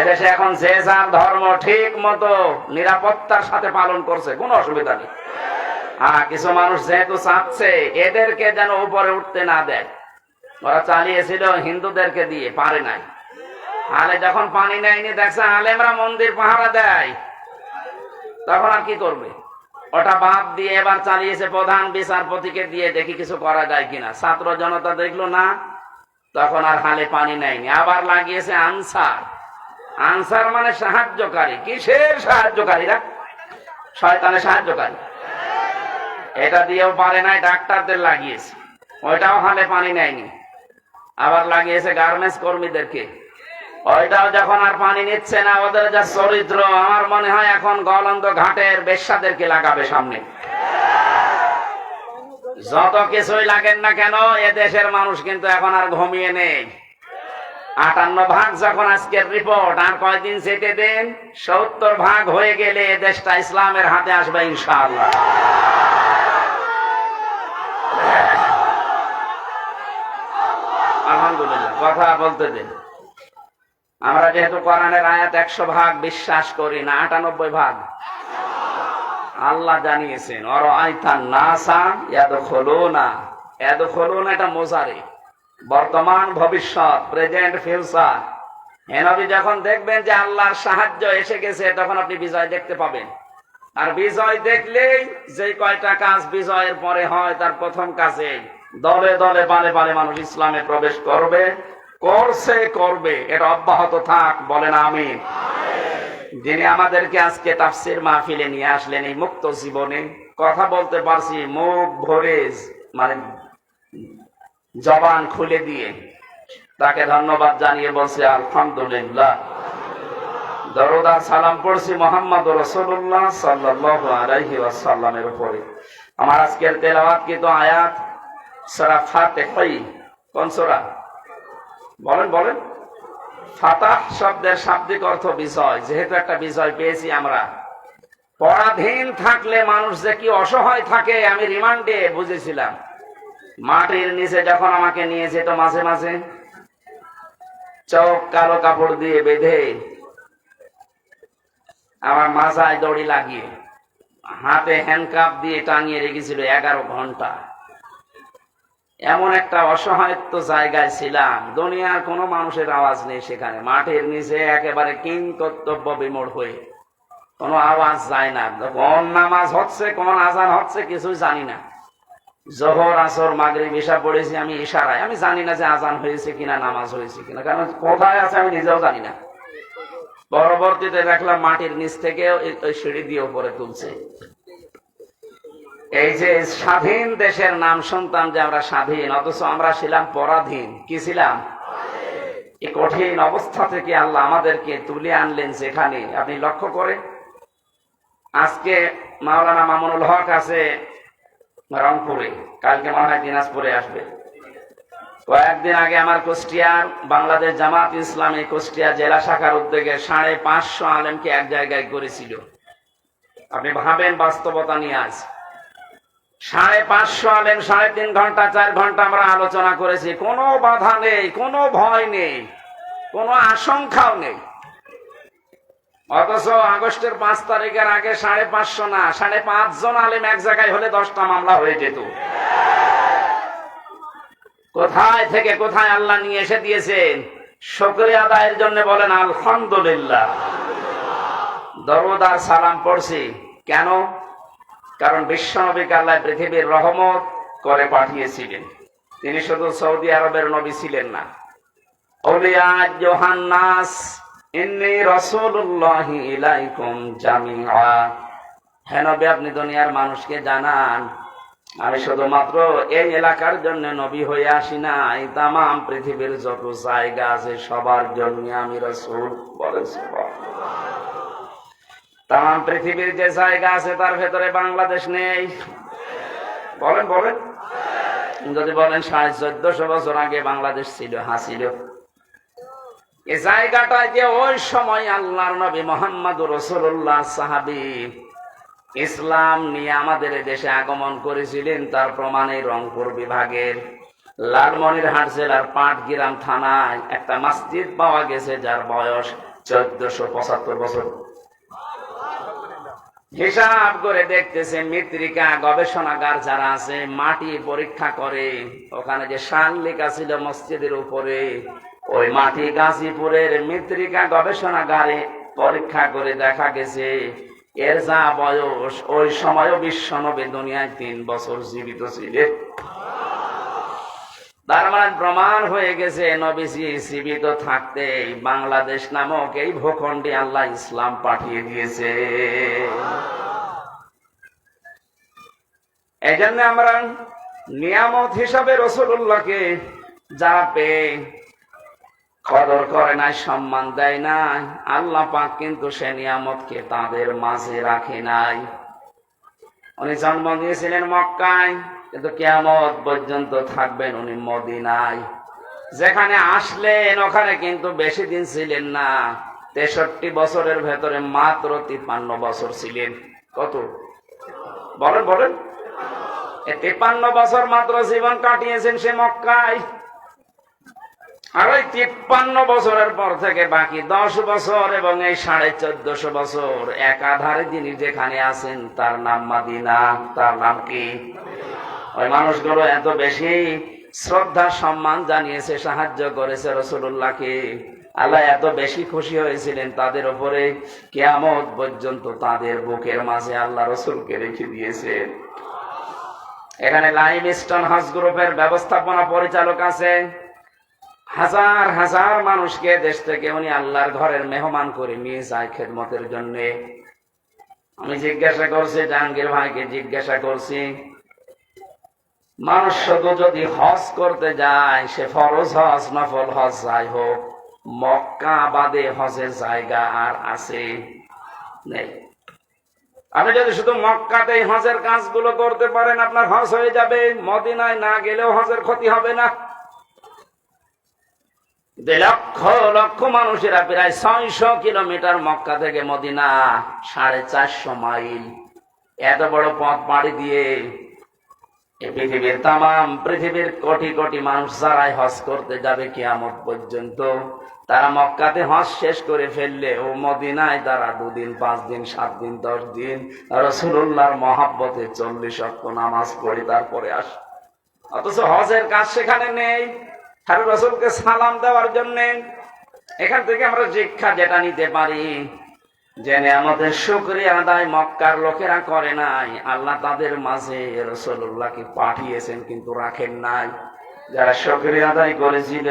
এদেশে এখন যে যার ধর্ম ঠিক মতো নিরাপত্তার সাথে পালন করছে, কোনো অসুবিধা নেই। কিছু মানুষ যেহেতু চাচ্ছে এদেরকে যেন উপরে উঠতে না দেয়, ওরা চালিয়েছিল হিন্দুদেরকে দিয়ে, পারে নাই। আলে যখন পানি নেয়নি, দেখছে আলেমরা মন্দির পাহারা দেয়, তখন আর কি করবে? ওটা বাদ দিয়ে এবার চালিয়েছে প্রধান বিচারপতিকে দিয়ে, দেখি কিছু করা যায় কিনা। ছাত্র জনতা দেখলো না, তখন আর হালে পানি নেয়নি, আবার লাগিয়েছে আনসার। আনসার মানে সাহায্যকারী। কিসের সাহায্যকারীরা? শয়তানের সাহায্যকারী। এটা দিয়েও পারে নাই, ডাক্তারদের লাগিয়েছে, ওইটাও হালে পানি নেয়নি। আবার লাগিয়েছে গার্মেন্টস কর্মীদেরকে, ওইটাও যখন আর পানি নিচ্ছে না, ওদের যা চরিত্র, আমার মনে হয় এখন গলন্দ ঘাটের বেশ্যাদেরকে লাগাবে সামনে। যত কিছুই লাগেন না কেন, এ দেশের মানুষ কিন্তু এখন আর ঘুমিয়ে নেই। 58 যখন আজকের রিপোর্ট, আর কয়দিন যেতে দেন, 70 হয়ে গেলে এ দেশটা ইসলামের হাতে আসবে ইনশাআল্লাহ। আলহামদুলিল্লাহ, কথা বলতে দিন। আমরা যেহেতু কোরআনের আয়াত 100 বিশ্বাস করি না, 98 আল্লাহ জানিয়েছেন এটা মোজারে, বর্তমান ভবিষ্যৎ, প্রেজেন্ট ফিউচার। নবী যখন দেখবেন যে আল্লাহর সাহায্য এসে গেছে, তখন আপনি বিজয় দেখতে পাবেন। আর বিজয় দেখলেই যে কয়টা কাজ বিজয়ের পরে হয়, তার প্রথম কাজে দলে দলে পালে পালে মানুষ ইসলামে প্রবেশ করবে, করবে। এটা অব্যাহত থাক, বলেন আমিন। যিনি আমাদেরকে আজকে তাফসীর মাহফিলে নিয়ে আসলেন, এই মুক্ত জীবনে কথা বলতে পারছি মুখ ভরে, মানে জবান খুলে দিয়ে, তাকে ধন্যবাদ জানিয়ে বলছে আলহামদুলিল্লাহ। দরুদ আর সালাম পড়ছি মুহাম্মদ রাসূলুল্লাহ সাল্লাল্লাহু আলাইহি ওয়াসাল্লামের উপরে। আমার আজকের তেলাওয়াত কিন্তু আয়াত সূরা ফাতিহা। কোন সূরা? বলেন। ফাতাহ শব্দের শাব্দিক অর্থ বিজয়। যেহেতু একটা বিজয় পেয়েছি আমরা, পরাধীন থাকলে মানুষ যে কি অসহায় থাকে, আমি রিমান্ডে বুঝেছিলাম। মাটির নিচে যখন আমাকে নিয়ে যেত, মাঝে মাঝে চোখ কালো কাপড় দিয়ে বেঁধে, আমার মাথায় দড়ি লাগিয়ে, হাতে হ্যান্ডকাপ দিয়ে টাঙিয়ে রেখেছিল 11 ঘন্টা। এমন একটা অসহায়ত্ব জায়গায় ছিলাম, দুনিয়ার কোনো মানুষের আওয়াজ নেই সেখানে। মাটির নিচে একেবারে কিং কর্তব্য বিমূঢ় হয়ে, কোনো আওয়াজ যায় না। কোন নামাজ হচ্ছে, কোন আজান হচ্ছে, কিছুই জানি না। জোহর, আসর, মাগরিব, ইশা পড়েছি আমি ইশারায়। আমি জানি না যে আজান হয়েছে কিনা, নামাজ হয়েছে কিনা, কারণ কোথায় আছে আমি নিজেও জানি না। পরবর্তীতে দেখলাম মাটির নিচ থেকে ওই সিঁড়ি দিয়ে উপরে তুলছে। এই যে স্বাধীন দেশের নাম শুনতাম যে আমরা স্বাধীন, অথচ আমরা ছিলাম পরাধীন। কি ছিলাম? এই কঠিন অবস্থা থেকে আল্লাহ আমাদেরকে তুলে আনলেন যেখানে, আপনি লক্ষ্য করে, আজকে মাওলানা মামুনুল হক আছে রংপুরে, কালকে মনে হয় দিনাজপুরে আসবে। কয়েকদিন আগে আমার কুষ্টিয়ার বাংলাদেশ জামাত ইসলামী কুষ্টিয়া জেলা শাখার উদ্যোগে 550 আলেমকে এক জায়গায় করেছিল। আপনি ভাবেন বাস্তবতা নিয়ে আজ 550 আলেম 3.5 ঘন্টা 4 ঘন্টা আমরা আলোচনা করেছি। কোনো বাধা নেই, কোনো ভয় নেই, কোনো আশঙ্কাও নেই। অথচ আগস্টের 5 তারিখের আগে 550 না, 5.5 জন আলেম এক জায়গায় হলে 10টা মামলা হয়ে যেত। কোথায় থেকে কোথায় আল্লাহ নিয়ে এসে দিয়েছেন, শুকরিয়া আদায়ের জন্য বলেন আলহামদুলিল্লাহ। দরুদ আর সালাম পড়ছি কেন? কারণ বিশ্বনবীকে আল্লাহ পৃথিবীর রহমত করে পাঠিয়েছিলেন। তিনি শুধু সৌদি আরবের নবী ছিলেন না। আউলিয়া ইউহান্নাস ইন্নী রাসূলুল্লাহি ইলাইকুম জামিআ। হে নবী, আপনি দুনিয়ার মানুষকে জানান, আমি শুধুমাত্র এই এলাকার জন্য নবী হয়ে আসি না, এই তাম পৃথিবীর যত জায়গা আছে সবার জন্য আমি রাসূল। বলেন সুবহানাল্লাহ। তাম পৃথিবীর যে জায়গা আছে তার ভেতরে বাংলাদেশ নেই। বলেন। যদি বলেন 1450 বছর আগে বাংলাদেশ ছিল, ছিল। এই জায়গাটায় যে ওই সময় আল্লাহর নবী মুহাম্মদুর রাসূলুল্লাহ সাহাবী ইসলাম নিয়ে আমাদের দেশে আগমন করেছিলেন, তার প্রমাণে রংপুর বিভাগের লালমনিরহাট জেলার পাটগ্রাম থানায় একটা মসজিদ পাওয়া গেছে যার বয়স 1475 বছর। হিসাব করে দেখতেছে মৃত্তিকা গবেষণাগার যারা আছে মাটি পরীক্ষা করে, ওখানে যে সাল লেখা ছিল মসজিদের উপরে, ওই মাটি গাজীপুরের মৃত্তিকা গবেষণাগারে পরীক্ষা করে দেখা গেছে এর যা বয়স ওই সময়ও বিশ্বনবী দুনিয়ায় 3 বছর জীবিত ছিলেন। তার মানে প্রমাণ হয়ে গেছে নবীজি জীবিত থাকতে বাংলাদেশ নামক এই ভূখণ্ডে আল্লাহ ইসলাম পাঠিয়ে দিয়েছে। এই জন্য আমরা নিয়ামত হিসাবে রাসূলুল্লাহকে যারা পেয়ে কদর করে নাই, সম্মান দেয় নাই, আল্লাহ পাক কিন্তু সে নিয়ামতকে তাদের মাঝে রাখে নাই। উনি জন্ম নিয়েছিলেন মক্কায়, কিন্তু কিয়ামত পর্যন্ত থাকবেন উনি মদিনায়। যেখানে আসলেন ওখানে কিন্তু বেশি দিন ছিলেন না, 63 বছরের ভেতরে মাত্র 53 বছর ছিলেন। কত বলেন বলেন? 53 বছর মাত্র জীবন কাটিয়েছেন সে মক্কায়। আর ওই 53 বছরের পর থেকে বাকি 10 বছর এবং এই 1450 বছর একাধারে যিনি যেখানে আছেন তার নাম মদিনা। তার নাম কি? ওই মানুষগুলো এত বেশি শ্রদ্ধা সম্মান জানিয়েছে, সাহায্য করেছে রাসূলুল্লাহকে, আল্লাহ এত বেশি খুশি হয়েছিলেন তাদের উপরে, কিয়ামত পর্যন্ত তাদের বুকের মাঝে আল্লাহ রাসূলকে রেখে দিয়েছেন। এখানে লাইমস্টোন হজ গ্রুপের ব্যবস্থাপনা পরিচালক আছে, হাজার হাজার মানুষকে দেশ থেকে উনি আল্লাহর ঘরের মেহমান করে নিয়ে যায় খেদমতের জন্য। আমি জিজ্ঞাসা করছি, জাহাঙ্গীর ভাইকে জিজ্ঞাসা করছি, মানুষ শুধু যদি হজ করতে যায়, সে ফরজ হজ নফল হজ যাই হোক, মক্কা বাদে হজের জায়গা আর আছে নেই। আপনি যদি শুধু মক্কাতেই হজের কাজগুলো করতে পারেন আপনার হজ হয়ে যাবে, মদিনায় না গেলেও হজের ক্ষতি হবে না। লক্ষ লক্ষ মানুষেরা প্রায় 600 কিলোমিটার মক্কা থেকে মদিনা, 450 মাইল, এত বড় পথ পাড়ি দিয়ে পৃথিবীর তামাম পৃথিবীর কোটি কোটি মানুষ যারাই হজ করতে যাবে কিয়ামত পর্যন্ত, তারা মক্কাতে হজ শেষ করে ফেললে ও মদিনায় তারা 2 দিন 5 দিন 7 দিন 10 দিন রাসূলুল্লাহর মহব্বতে 40 ওয়াক্ত নামাজ পড়ে তারপরে আসে। অথচ হজের কাজ সেখানে নেই, আর রাসূলকে সালাম দেওয়ার জন্য। এখান থেকে আমরা শিক্ষা যেটা নিতে পারি, যে নিয়ামতের শুকরিয়া আদায় মক্কার লোকেরা করে নাই, আল্লাহ তাদের মাঝে রাসূলুল্লাহকে পাঠিয়েছেন কিন্তু রাখেন নাই। যারা শুকরিয়া আদায় করেছিল,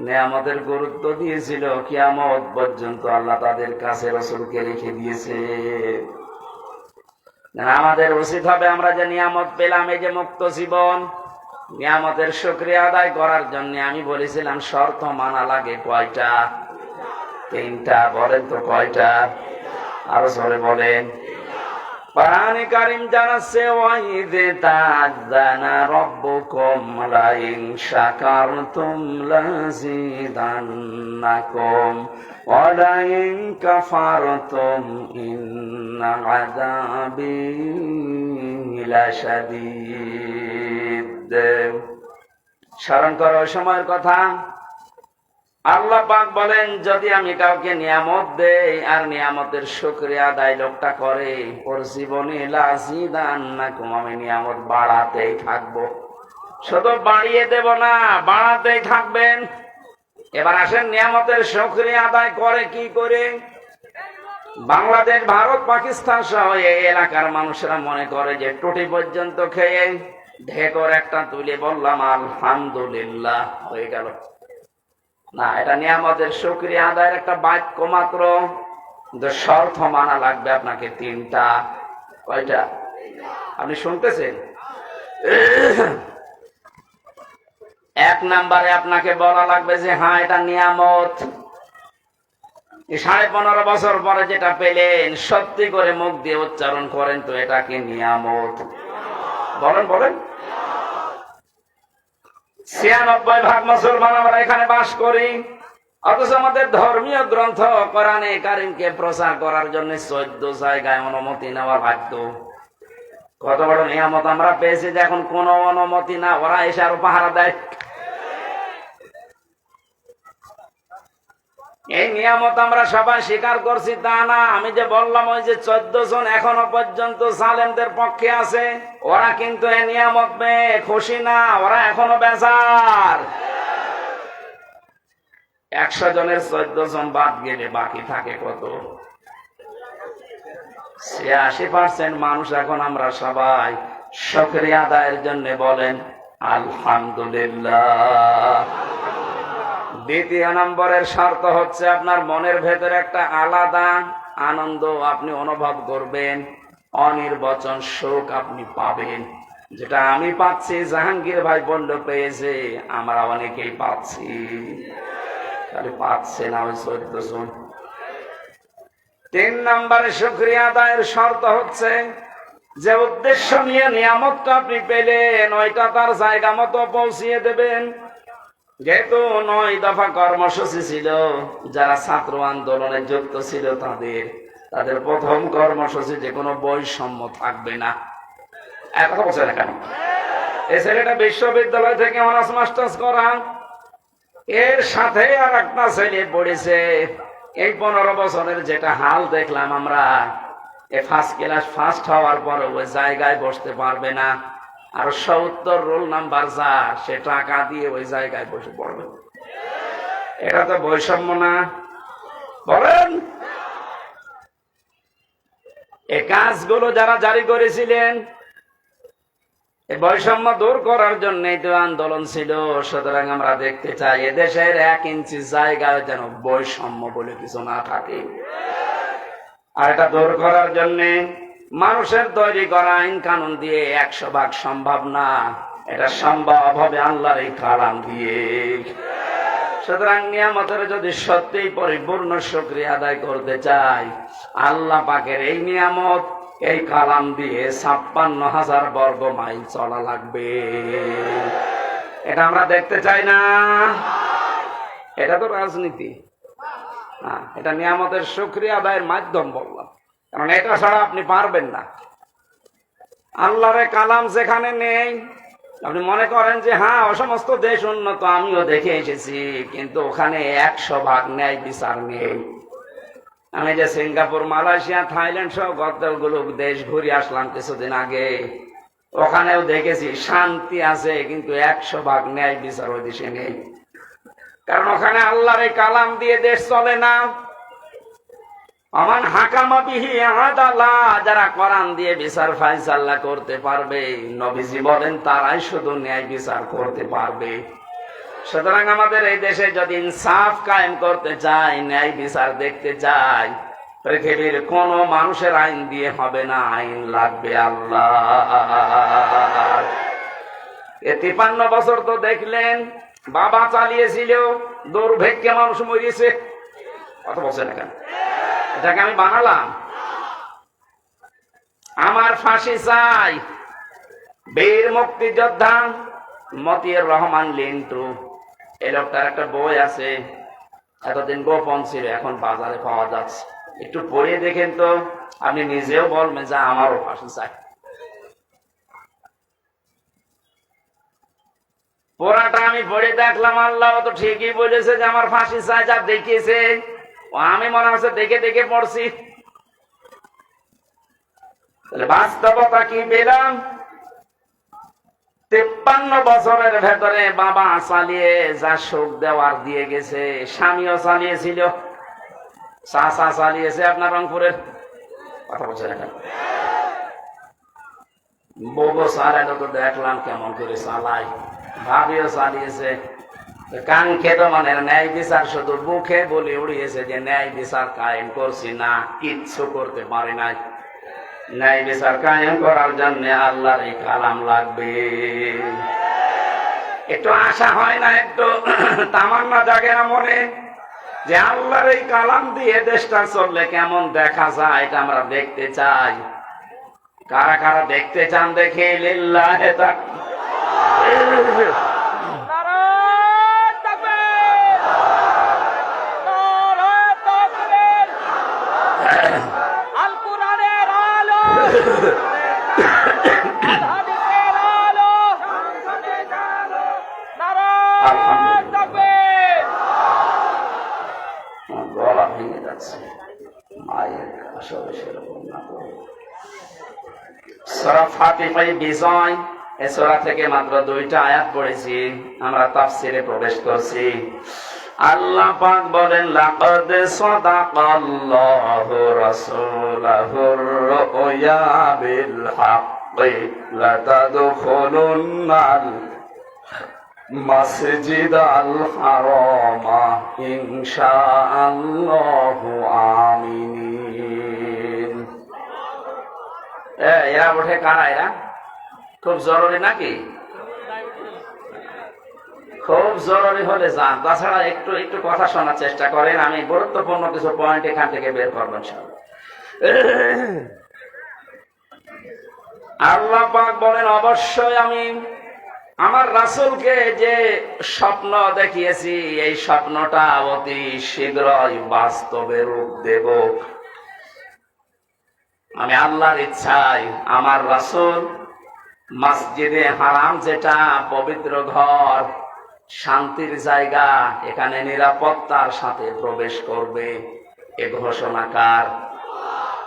নিয়ামতের গুরুত্ব দিয়েছিল, কিয়ামত পর্যন্ত আল্লাহ তাদের কাছে রাসূলকে রেখে দিয়েছে। আমাদের উচিত হবে আমরা যে নিয়ামত পেলাম, এই যে মুক্ত জীবন, নিয়ামতের শুকরিয়া আদায় করার জন্য আমি বলেছিলাম শর্ত মানা লাগে কয়টা? 3টা। বলেন তো কয়টা? আরো জোরে বলেন। কোরআনে কারীম জানাচ্ছে, ওয়াইযে তাআযানা রাব্বুকুম লাইন শাকারতুম লাযিদান্নাকুম ওয়া লাইন কাফারতুম ইন্না আযাবি লাশাদীদ। স্মরণ করো ওই সময়ের কথা। আল্লাহ পাক বলেন, যদি আমি কাউকে নিয়ামত দেই আর নিয়ামতের শুকরিয়া আদায় লোকটা করে, ওর জীবনে লাযিদান্নাকুম, আমি নিয়ামত বাড়াতেই থাকবো। শুধু বাড়িয়ে দেব না, বাড়াতেই থাকবেন। এবার আসেন নিয়ামতের শুকরিয়া আদায় করে কি করে? বাংলাদেশ, ভারত, পাকিস্তান সহ এই এলাকার মানুষরা মনে করে যে টুটি পর্যন্ত খেয়ে ঢেকর একটা তুলে বললাম আলহামদুলিল্লাহ, হয়ে গেল। না, এটা নিয়ামতের শুকরিয়া আদায়ের একটা বাক্য মাত্র, কিন্তু শর্ত মানা লাগবে আপনাকে 3টা। কয়টা? আপনি শুনতেছেন? 1 নম্বরে আপনাকে বলা লাগবে যে হ্যাঁ এটা নিয়ামত। 15.5 বছর পরে যেটা পেলেন, সত্যি করে মুখ দিয়ে উচ্চারণ করেন তো, এটাকে নিয়ামত। বলেন বলেন। 96% মুসলমান আমরা এখানে বাস করি, অথচ আমাদের ধর্মীয় গ্রন্থ কোরআনে কারিমকে প্রচার করার জন্য 14 জায়গায় অনুমতি নেওয়া লাগতো। কত বড় নিয়ামত আমরা পেয়েছি যে এখন কোন অনুমতি না, ওরা এসে আরো পাহারা দেয়। এই নিয়ামত আমরা সবাই স্বীকার করছি তা না। আমি যে বললাম ওই যে 14 জন এখনো পর্যন্ত জালেমদের পক্ষে আছে, ওরা কিন্তু এই নিয়ামত পেয়ে খুশি না, ওরা এখনো বেজার। 100 জনের 14 জন বাদ গেলে বাকি থাকে কত? 86% মানুষ এখন আমরা সবাই শুকরিয়া আদায়ের জন্য বলেন আলহামদুলিল্লাহ। দ্বিতীয় নম্বরের শর্ত হচ্ছে আপনার মনের ভেতরে একটা আলাদা আনন্দ আপনি অনুভব করবেন, অনির্বচন সুখ আপনি পাবেন, যেটা আমি পাচ্ছি, জাহাঙ্গীর ভাই বন্ধ পেয়েছে, আমরা অনেকেই পাচ্ছি। খালি পাচ্ছে না ওই 14 জন। 3 নম্বরে শুকরিয়া আদায়ের শর্ত হচ্ছে যে উদ্দেশ্য নিয়ে নিয়ামতটা আপনি পেলেন ওইটা তার জায়গা মতো পৌঁছিয়ে দেবেন। যেহেতু 9 দফা কর্মসূচি ছিল, যারা ছাত্র আন্দোলনে যুক্ত ছিল তাদের প্রথম কর্মসূচি যে কোনো বৈষম্য থাকবে না। এত বছর কেন এই ছেলেটা বিশ্ববিদ্যালয় থেকে অনার্স মাস্টার্স করা, এর সাথে আর একটা ছেলে পড়েছে। এই 15 বছরের যেটা হাল দেখলাম আমরা, ফার্স্ট ক্লাস ফার্স্ট হওয়ার পরে ওই জায়গায় বসতে পারবে না, আর 70 রোল নাম্বার যা, সে টাকা দিয়ে ওই জায়গায় বসে পড়বে। এটা তো বৈষম্য না? বলেন। এই কাজগুলো যারা জারি করেছিলেন, এই বৈষম্য দূর করার জন্যই তো আন্দোলন ছিল। সুতরাং আমরা দেখতে চাই এদেশের 1 ইঞ্চি জায়গায় যেন বৈষম্য বলে কিছু না থাকে। আর এটা দূর করার জন্য মানুষের তৈরি করা আইন কানুন দিয়ে 100% সম্ভব না, এটা সম্ভব হবে আল্লাহর এই কালাম দিয়ে। সুতরাং নিয়ামতের যদি সত্যিই পরিপূর্ণ শুকরিয়া আদায় করতে চাই, আল্লাহ পাকের এই নিয়ামত, এই কালাম দিয়ে 56,000 বর্গ মাইল চলা লাগবে। এটা আমরা দেখতে চাই না। এটা তো রাজনীতি না, এটা নিয়ামতের শুকরিয়া আদায়ের মাধ্যম বললাম, কারণ এটা ছাড়া আপনি পারবেন না। আল্লাহর কালাম যেখানে নেই, আপনি মনে করেন যে হ্যাঁ ও সমস্ত দেশ উন্নত, আমিও দেখে এসেছি, কিন্তু ওখানে 100% ন্যায় বিচার নেই। আমি যে সিঙ্গাপুর, মালয়েশিয়া, থাইল্যান্ড সহ কতগুলো দেশ ঘুরে আসলাম কিছুদিন আগে, ওখানেও দেখেছি শান্তি আছে, কিন্তু 100% ন্যায় বিচার ওই দেশে নেই। কারণ ওখানে আল্লাহর এই কালাম দিয়ে দেশ চলে না। আমান হাকামা বিহি আদালা, যারা কোরআন দিয়ে বিচার ফায়সালা করতে পারবে, নবীজি বলেন তারাই শুধু ন্যায় বিচার করতে পারবে। সুতরাং আমাদের এই দেশে যদি ইনসাফ কায়েম করতে চাই, ন্যায় বিচার দেখতে চাই, পৃথিবীর কোন মানুষের আইন দিয়ে হবে না, আইন লাগবে আল্লাহ। 53 বছর তো দেখলেন বাবা চালিয়েছিল, দুর্ভিক্ষে মানুষ মরিয়েছে। কত বছর এখানে? এটাকে আমি বানালাম? আমার ফাঁসি চাই। বীর মুক্তিযোদ্ধা মতিউর রহমান লিন্টু, এই লোকটার একটা বই আছে, এতদিন গোপন ছিল, এখন বাজারে পাওয়া যাচ্ছে। একটু পড়ে দেখেন তো, আপনি নিজেও বলবেন যে আমারও ফাঁসি চাই। পড়াটা আমি পড়ে দেখলাম, আল্লাহ তো ঠিকই বলেছে যে আমার ফাঁসি চাই। যা দেখিয়েছে আমি মনে হচ্ছে দেখে দেখে পড়ছি। বাস্তবতা কি পেলাম? 53 বছরের ভেতরে বাবা চালিয়ে যা সুখ দেওয়ার দিয়ে গেছে, স্বামীও চালিয়েছিল, চাচা চালিয়েছে আপনার রংপুরের। কথা বলছে বউ চালাইলো তো দেখলাম কেমন করে চালাই, ভাবিও চালিয়েছে। কাঙ্ক্ষে তো মানে ন্যায় বিচার শুধু মুখে বলে উড়িয়েছে যে ন্যায় বিচার কায়েম করছি না, কিচ্ছু করতে পারে নাই। ন্যায় বিচার কায়েম করার জন্য আল্লাহর এই কালাম লাগবে। একটু আশা হয় না, একটু তামান্না জাগে না মনে, যে আল্লাহর এই কালাম দিয়ে দেশটা চললে কেমন দেখা যায়, এটা আমরা দেখতে চাই। কারা কারা দেখতে চান দেখে লিল্লাহে তাকবীর। গলা ভেঙে যাচ্ছে, মায়ের আসলে সেরকম না। সূরা ফাতিহা বিজয়, এই সূরা থেকে মাত্র 2টা আয়াত পড়েছি, আমরা তাফসিরে প্রবেশ করছি। আল্লাহ পাক বলেন, লাকাদ সাদাকাল্লাহু রাসূলাহুর রুয়া বিল হাক্কি লাতাদখুলুন্নাল মাসজিদাল হারামা ইনশাআল্লাহু আমিনিন। এরা ওঠে কারা? এরা খুব জরুরি নাকি? খুব জরুরি হলে যান, তাছাড়া একটু একটু কথা শোনার চেষ্টা করেন, আমি গুরুত্বপূর্ণ কিছু পয়েন্ট এখান থেকে বের করবেন। আল্লাহ পাক বলেন, অবশ্যই আমি আমার রাসূলকে যে স্বপ্ন দেখিয়েছি, এই স্বপ্নটা অতি শীঘ্রই বাস্তবে রূপ দেব। আমি আল্লাহর ইচ্ছায় আমার রাসূল মসজিদে হারাম, যেটা পবিত্র ঘর, শান্তির জায়গা, এখানে নিরাপত্তার সাথে প্রবেশ করবে। এ ঘোষণা কার?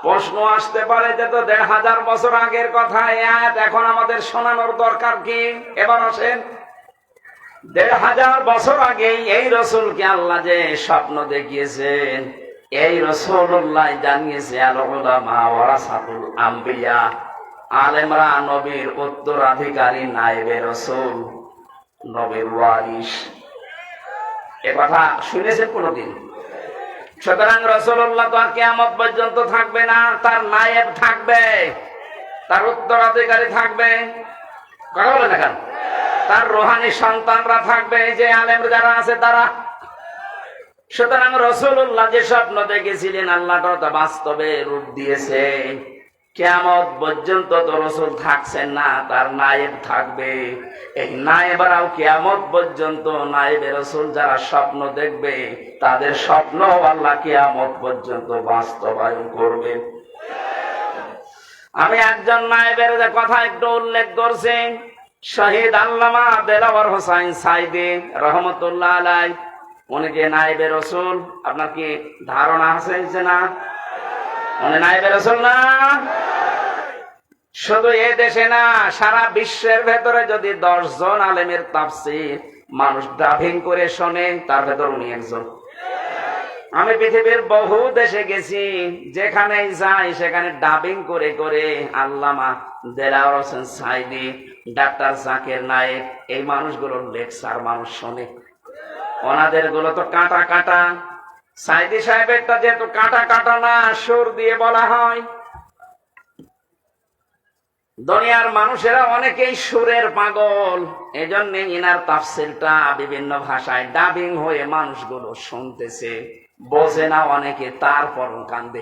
প্রশ্ন আসতে পারে যে তো ১৫০০ বছর আগের কথা, এই আয়াত এখন আমাদের শোনানোর দরকার কি? এবার আসেন, ১৫০০ বছর আগে এই রাসূলকে আল্লাহ যে স্বপ্ন দেখিয়েছেন, এই রাসূলুল্লাহ জানিয়েছে, আল উলামা ওয়ারাসাতুল আম্বিয়া, আলেমরা নবীর উত্তরাধিকারী, নায়েবে রাসূল, নবীর ওয়ারিস। এ কথা শুনেছেন কোনদিন? সুতরাং রাসূলুল্লাহ তো আর কিয়ামত পর্যন্ত থাকবে না, তার নায়েব থাকবে, তার উত্তরাধিকারী থাকবে। কথা বলেন না কেন? তার রূহানী সন্তানরা থাকবে, যে আলেম যারা আছে তারা। সুতরাং রাসূলুল্লাহ যে স্বপ্ন দেখেছিলেন, আল্লাহ তা বাস্তবে রূপ দিয়েছে। কিয়ামত পর্যন্ত তো রাসূল থাকছেন না, তার নায়েব থাকবে। এই নায়েবরাও কিয়ামত পর্যন্ত, নায়েবে রাসূল যারা স্বপ্ন দেখবে, তাদের স্বপ্ন আল্লাহ কিয়ামত পর্যন্ত বাস্তবায়ন করবেন। আমি একজন নায়েবের কথা একটু উল্লেখ করছি, শহীদ আল্লামা দেলাওয়ার হোসাইন সাইদি রহমতুল্লাহ আলাইহি। উনি যে নায়েবে রাসূল, আপনার কি ধারণা আছে যে না উনি নায়েবে রাসূল না? শুধু এ দেশে না, সারা বিশ্বের ভেতরে যদি 10 জন আলেমের তাফসীর মানুষ ডাবিং করে শোনে, তার ভেতর উনি একজন। আমি পৃথিবীর বহু দেশে গেছি, যেখানেই যাই সেখানে ডাবিং করে করে আল্লামা দেলাওয়ার হোসেন সাইদি, ডাক্তার জাকির নায়েক, এই মানুষগুলোর লেকচার মানুষ শোনে। ওনাদের গুলো তো কাটা কাটা, সাইদি সাহেবেরটা যেহেতু কাটা কাটা না, সুর দিয়ে বলা হয়। দুনিয়ার মানুষেরা অনেকেই সুরের পাগল, এজন্য ইনার তাফসীরটা বিভিন্ন ভাষায় ডাবিং হয়ে মানুষগুলো শুনতেছে, বোঝে না অনেকে, তারপর কান্দে।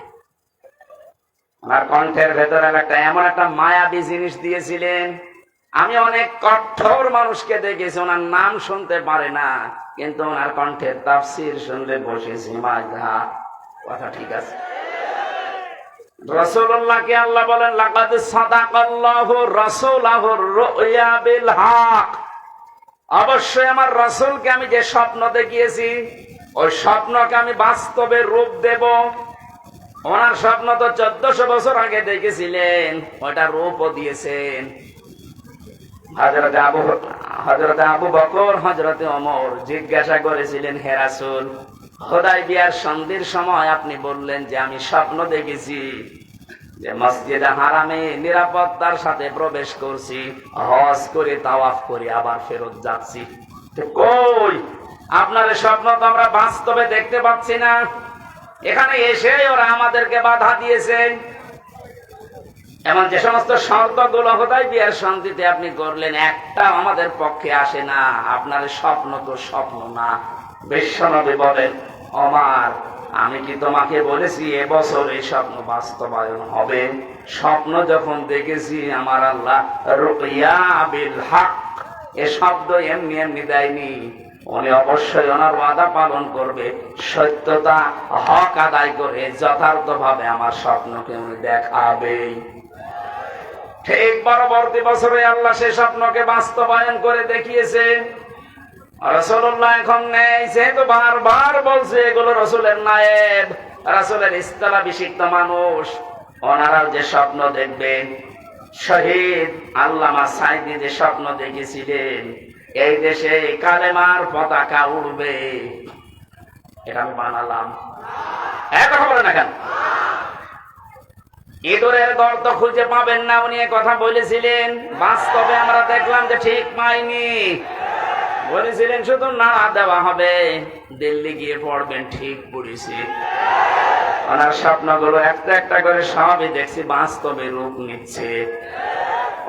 ওনার কণ্ঠের ভেতরে একটা এমন একটা মায়াবী জিনিস দিয়েছিলেন। আমি অনেক কঠোর মানুষকে দেখেছি, ওনার নাম শুনতে পারে না, কিন্তু ওনার কণ্ঠের তাফসীর শুনলে বসেছি মাঝা। কথা ঠিক আছে? রাসূলুল্লাহকে আল্লাহ বলেন, লাকাদ সাদাকাল্লাহু রাসূলাহুর রুয়া বিল হক। অবশ্যই আমার রাসূলকে আমি যে স্বপ্ন দেখিয়েছি, ওই স্বপ্নকে আমি বাস্তবে রূপ দেব। ওনার স্বপ্ন তো 1400 বছর আগে দেখেছিলেন, ওটা রূপও দিয়েছেন। হযরতে আবু বকর, হযরতে ওমর জিজ্ঞাসা করেছিলেন, হে রাসূল, হুদায়বিয়ার সন্ধির সময় আপনি বললেন যে আমি স্বপ্ন দেখেছি যে মসজিদে হারামে নিরাপত্তার সাথে প্রবেশ করছি, হজ করে তাওয়াফ করে আবার ফেরত যাচ্ছি। কই আপনার স্বপ্ন তো আমরা বাস্তবে দেখতে পাচ্ছি না। এখানে এসে ওরা আমাদেরকে বাধা দিয়েছে। এমন যে সমস্ত শর্তগুলো হুদায়বিয়ার সন্ধিতে আপনি করলেন, একটা আমাদের পক্ষে আসে না। আপনার স্বপ্ন তো স্বপ্ন না। বিশ্বনবী বলেন, ওমর, আমি কি তোমাকে বলেছি এবছর এই স্বপ্ন বাস্তবায়ন হবে? স্বপ্ন যখন দেখেছি, আমার আল্লাহ রুয়া বিল হক, এ শব্দ এমনি এমনি দেয়নি। উনি অবশ্যই ওনার ওয়াদা পালন করবে, সত্যতা হক আদায় করে যথার্থভাবে আমার স্বপ্নকে উনি দেখাবেই। ঠিক পরবর্তী বছরে আল্লাহ সে স্বপ্নকে বাস্তবায়ন করে দেখিয়েছে। রাসূলুল্লাহ এখন নেই, যেহেতু বারবার বলছে এগুলো রাসূলের নায়েব, রাসূলের ইস্তালাভিষিক্ত মানুষ, ওনারাও যে স্বপ্ন দেখবেন, শহীদ আল্লামা সাঈদী যে স্বপ্ন দেখেছিলেন এই দেশে কালেমার পতাকা উড়বে, এটা আমি বানালাম। কথা বলে না কেন? ইঁদুরের গর্ত খুঁজে পাবেন না, উনি কথা বলেছিলেন। বাস্তবে আমরা দেখলাম যে ঠিক পাইনি। বলেছিলেন শুধু নাড়া দেওয়া হবে, দিল্লি গিয়ে পড়বেন, ঠিক পড়েছি। ওনার স্বপ্নগুলো একটা একটা করে সবই দেখছি বাস্তবে রূপ নিচ্ছে।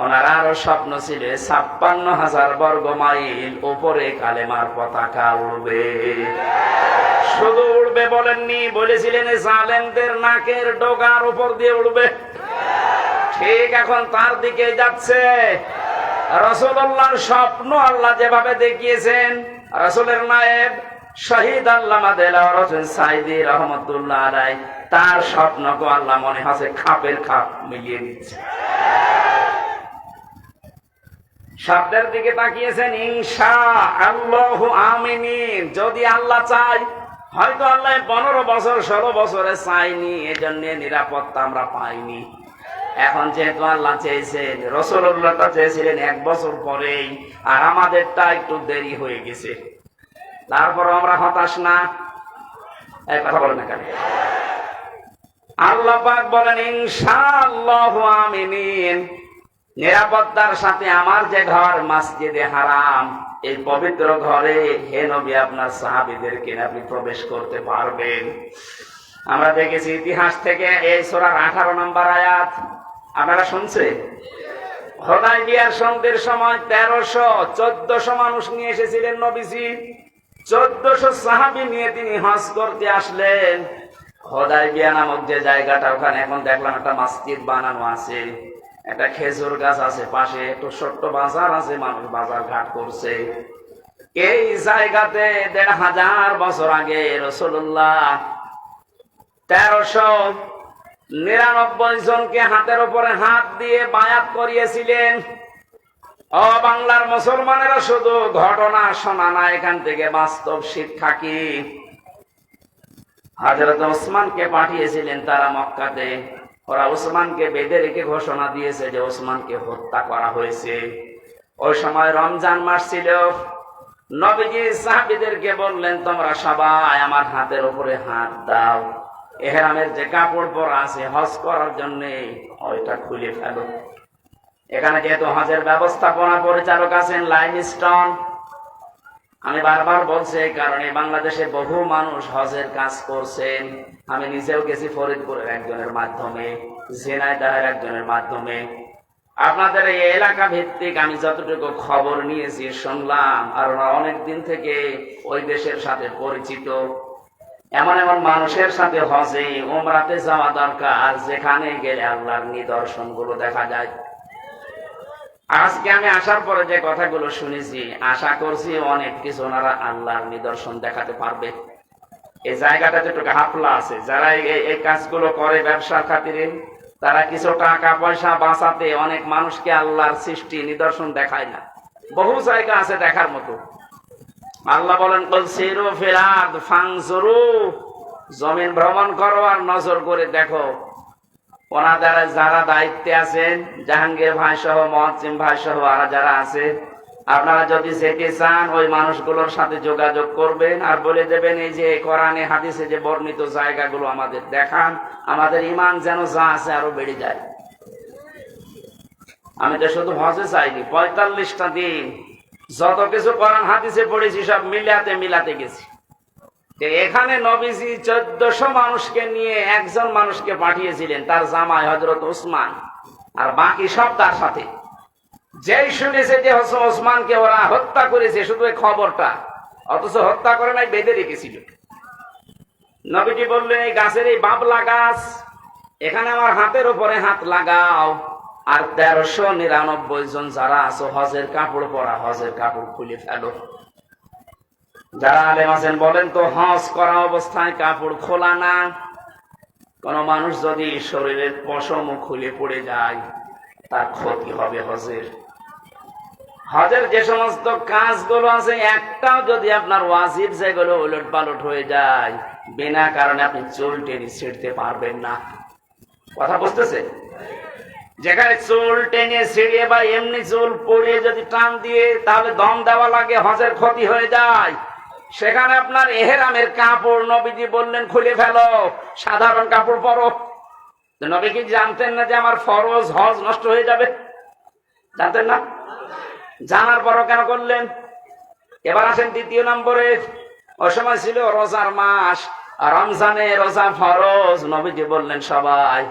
ওনার আরো স্বপ্ন ছিল ৫৬,০০০ বর্গ মাইল উপরে কালেমার পতাকা উড়বে। শুধু উড়বে বলেননি, বলেছিলেন জালেমদের নাকের ডগার উপর দিয়ে উড়বে। ঠিক এখন তার দিকে যাচ্ছে। রাসূলুল্লাহর স্বপ্ন আল্লাহ যেভাবে দেখিয়েছেন, রাসূলের নায়েব শহীদ আল্লামা দেলাওয়ার হোসেন সাঈদী রহমাতুল্লাহ আলাইহি তার স্বপ্নকে আল্লাহ মনে হচ্ছে খাপের খাপ মিলিয়ে দিচ্ছে। শব্দের দিকে তাকিয়েছেন, ইনশাআল্লাহু আমিন। যদি আল্লাহ চায়, হয়তো আল্লাহ ১৫ বছর ১৬ বছরে চাইনি, এজন্য নিরাপত্তা আমরা পাইনি। এখন যেহেতু আল্লাহ চেয়েছেন, রাসূলুল্লাহ চেয়েছিলেন ১ বছর পরেই, আর আমাদেরটা একটু দেরি হয়ে গেছে। তারপর আমরা হতাশ না, এই কথা বলেন না কেন? আল্লাহ পাক বলেন ইনশাআল্লাহু আমিন। নিরাপত্তার সাথে আমার যে ঘর মসজিদে হারাম, এই পবিত্র ঘরে হে নবী আপনার সাহাবীদেরকে আপনি প্রবেশ করতে পারবেন। আমরা দেখেছি ইতিহাস থেকে এই সূরার ১৮ নম্বর আয়াত, আপনারা শুনছেন? হুদায়বিয়ার সন্ধির সময় ১৩০০-১৪০০ মানুষ নিয়ে এসেছিলেন নবীজি। ১৪০০ সাহাবী নিয়ে তিনি হজ করতে আসলেন। হুদায়বিয়া নামক যে জায়গাটা, ওখানে এখন দেখলাম একটা মসজিদ বানানো আছে, একটা খেজুর গাছ আছে পাশে, একটু ছোট্ট বাজার আছে, মানুষ বাজার ঘাট করছে। এই জায়গাতে ১৫০০ বছর আগে রাসূলুল্লাহ ১৩৯৯ জনকে হাতের উপরে হাত দিয়ে বায়াত করিয়েছিলেন। ও বাংলার মুসলমানেরা, শুধু ঘটনা শোনা না, এখান থেকে বাস্তব শিক্ষা কি? হযরত ওসমানকে পাঠিয়েছিলেন তারা মক্কাতে। ওরা ওসমানকে বেঁধে রেখে ঘোষণা দিয়েছে যে ওসমানকে হত্যা করা হয়েছে। ওই সময় রমজান মাস ছিল। নবীজি সাহাবীদেরকে বললেন, তোমরা সবাই আমার হাতের উপরে হাত দাও, ইহরামের যে কাপড় পরা আছে হজ করার জন্য ওইটা খুলে ফেলো। এখানে যেহেতু হজের ব্যবস্থাপনা পরিচালক আছেন লাইমস্টোন, আমি বারবার বলছি এই কারণে বাংলাদেশে বহু মানুষ হজের কাজ করছেন। আমি নিজেও গেছি ফরিদপুরের একজনের মাধ্যমে, ঝিনাইদহের একজনের মাধ্যমে। আপনাদের এই এলাকা ভিত্তিক আমি যতটুকু খবর নিয়েছি, শুনলাম, আর ওরা অনেকদিন থেকে ওই দেশের সাথে পরিচিত। এমন এমন মানুষের সাথে হজে উমরাতে যাওয়া দরকার, যেখানে গেলে আল্লাহর নিদর্শন গুলো দেখা যায়। আজকে আমি আসার পরে যে কথাগুলো শুনেছি, আশা করছি অনেক কিছু ওনারা আল্লাহর নিদর্শন দেখাতে পারবে। এই জায়গাটা যেটুকু হাফলা আছে, যারা এই কাজগুলো করে ব্যবসার খাতিরে, তারা কিছু টাকা পয়সা বাঁচাতে অনেক মানুষকে আল্লাহর সৃষ্টি নিদর্শন দেখায় না। বহু জায়গা আছে দেখার মতো। আল্লাহ বলেন, কুল সিরু ফিল আরদ ফানজুরু, জমিন ভ্রমণ করো আর নজর করে দেখো। ওনাদের যারা দায়িত্বে আছেন, জাহাঙ্গীর ভাই সহ, মহসিন ভাই সহ আর যারা আছে, আপনারা যদি যেতে চান ওই মানুষগুলোর সাথে যোগাযোগ করবেন আর বলে দেবেন, এই যে কোরআনে হাদিসে যে বর্ণিত জায়গাগুলো আমাদের দেখান, আমাদের ঈমান যেন যা আছে আরো বেড়ে যায়। আমি তো শুধু হজে চাইনি, ৪৫টা দিন যত কিছু কোরআন হাদিসে পড়েছি সব মিলাতে গেছি। এখানে নবীজি ১৪০০ মানুষকে নিয়ে একজন মানুষকে পাঠিয়েছিলেন, তার জামাই হযরত ওসমান, আর বাকি সব তার সাথে। যেই শুনেছে যে ওসমানকে ওরা হত্যা করেছে, শুধু এই খবরটা, অথচ হত্যা করে নাই, বেঁধে রেখেছিল। নবীজি বললেন, এই গাছের এই বাবলা গাছ, এখানে আমার হাতের উপরে হাত লাগাও, আর ১৩৯৯ জন যারা আছো হজের কাপড় পরা, হজের কাপড় খুলে ফেলো। যারা আলেম আছেন বলেন তো, হজ করা অবস্থায় কাপড় খোলা না। কোন মানুষ যদি শরীরের পশম খুলে পড়ে যায়, তার ক্ষতি হবে হজের। হজের যে সমস্ত কাজগুলো আছে একটাও যদি আপনার ওয়াজিব যেগুলো উলট পালট হয়ে যায়, বিনা কারণে আপনি চুল টেনে ছিঁড়তে পারবেন না। কথা বুঝতেছে? যেখানে চুল টেনে ছিঁড়িয়ে বা এমনি চুল পড়িয়ে যদি টান দিয়ে তাহলে দম দেওয়া লাগে, হজের ক্ষতি হয়ে যায়। সেখানে আপনার এহরামের কাপড় নবীজি বললেন খুলে ফেলো, সাধারণ কাপড় পরো। নবী কি জানতেন না যে আমার ফরজ হজ নষ্ট হয়ে যাবে? জানতেন না? জানার পরও কেন করলেন? এবার আসেন দ্বিতীয় নম্বরে। ওই সময় ছিল রোজার মাস, রমজানে রোজা ফরজ। নবীজি বললেন সবাই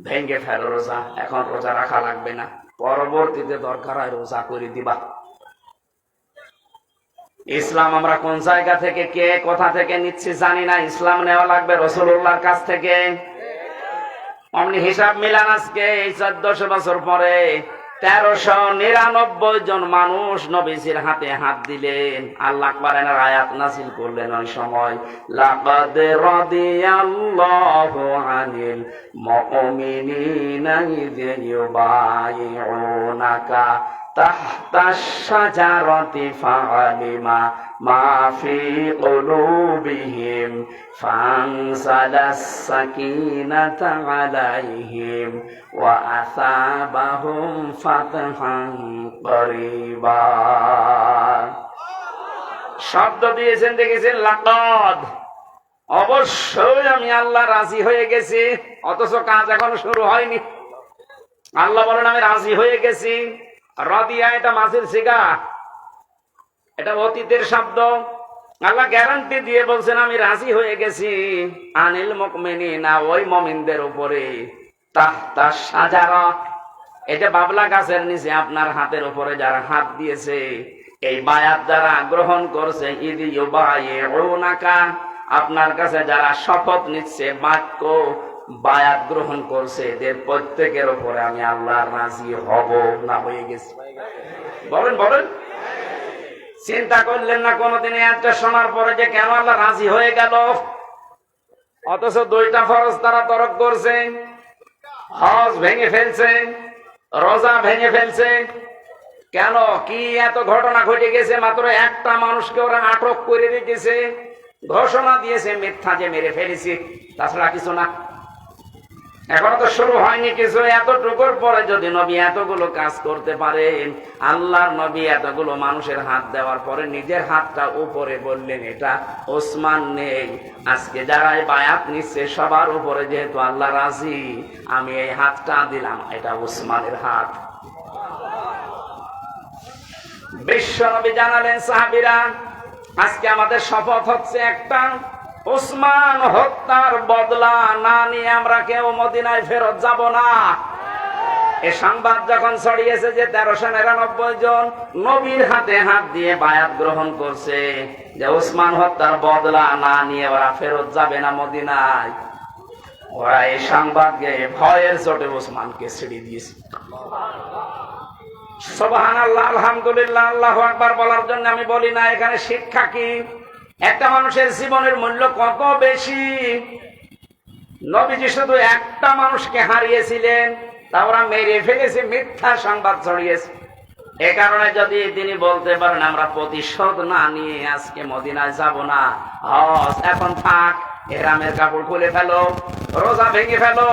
ভেঙ্গে ফেলো রোজা, এখন রোজা রাখা লাগবে না, পরবর্তীতে দরকার হয় রোজা করে দিবা। ইসলাম আমরা কোন জায়গা থেকে কে কোথা থেকে নিচ্ছি জানি না, ইসলাম নেওয়া লাগবে রাসূলুল্লাহর কাছ থেকে। অমনি হিসাব মিলান, আজকে এই 1400 বছর পরে 1399 জন মানুষ নবীজির হাতে হাত দিলেন। আল্লাহ আকবারের আয়াত নাযিল করলেন ওই সময়, লাকাদ রাদিয়াল্লাহু আনিল মুমিনিনা ইয ইউবাইউনাকা তাহতাশ শাজারাতি ফাআলিমা মা ফি কুলুবিহিম ফানসালাস সাকিনাতা আলাইহিম ওয়া আসাবাহুম ফাতহান করিবা। শব্দ দিয়েছেন, দেখেছেন লাকাদ, অবশ্যই আমি আল্লাহ রাজি হয়ে গেছি। অথচ কাজ এখনো শুরু হয়নি। আল্লাহ বলেন আমি রাজি হয়ে গেছি। রাদিয়া এটা মাঝের সিগা, এটা অতীতের শব্দ। আল্লাহ গ্যারান্টি দিয়ে বলছেন আমি রাজি হয়ে গেছি আনিল মুমিনিনা, ওই মুমিনদের উপরে, তাহতা শাজারা, এটা বাবলা গাছের নিচে আপনার হাতের উপরে যারা হাত দিয়েছে, এই বায়াত যারা গ্রহণ করছে, ইয ইউবাইউনাকা, আপনার কাছে যারা শপথ নিচ্ছে, বাক্য বায়াত গ্রহণ করছে, এদের প্রত্যেকের উপরে আমি আল্লাহ রাজি হব না হয়ে গেছি। বলেন বলেন, চিন্তা করলেন না কোনদিন একটা শোনার পরে যে কেন আল্লাহ রাজি হয়ে গেল? অথচ দুইটা ফরজ তারা তরক করছে, হজ ভেঙে ফেলছে, রোজা ভেঙে ফেলছে। কেন? কি এত ঘটনা ঘটে গেছে? মাত্র একটা মানুষকে ওরা আটক করে রেখেছে, ঘোষণা দিয়েছে মিথ্যা যে মেরে ফেলেছি, তাছাড়া কিছু না। এখনো তো শুরু হয়নি কিছু। এতটুকুর পরে যদি নবী এতগুলো কাজ করতে পারেন, আল্লাহর নবী এতগুলো মানুষের হাত দেওয়ার পরে নিজের হাতটা উপরে বললেন এটা ওসমান নেই। আজকে যারা বায়াত নিচ্ছে সবার উপরে যেহেতু আল্লাহ রাজি, আমি এই হাতটা দিলাম, এটা ওসমানের হাত। বিশ্ব নবী জানালেন সাহাবীরা, আজকে আমাদের শপথ হচ্ছে একটা, ওসমান হত্যার বদলা না নিয়ে আমরা কেউ মদিনায় ফেরত যাব না। এই সংবাদ যখন ছড়িয়েছে যে 1399 জন নবীর হাতে হাত দিয়ে বায়াত গ্রহণ করছে যে ওসমান হত্যার বদলা না নিয়ে ওরা ফেরত যাবে না মদিনায়, ওরা এই সংবাদকে ভয়ের চোটে ওসমানকে ছেড়ে দিয়েছে। সুবহানাল্লাহ, আলহামদুলিল্লাহ, আল্লাহু আকবার বলার জন্য আমি বলি না। এখানে শিক্ষা কি? একটা মানুষের জীবনের মূল্য কত বেশি। নবীজি শুধু একটা মানুষকে হারিয়েছিলেন, তা ওরা মেরে ফেলেছে, মিথ্যা সংবাদ ছড়িয়েছে। এ কারণে যদি তিনি বলতে পারেন আমরা প্রতিশোধ না নিয়ে আজকে মদিনায় যাব না, হজ এখন থাক, এহরামের কাপড় খুলে ফেলো, রোজা ভেঙে ফেলো,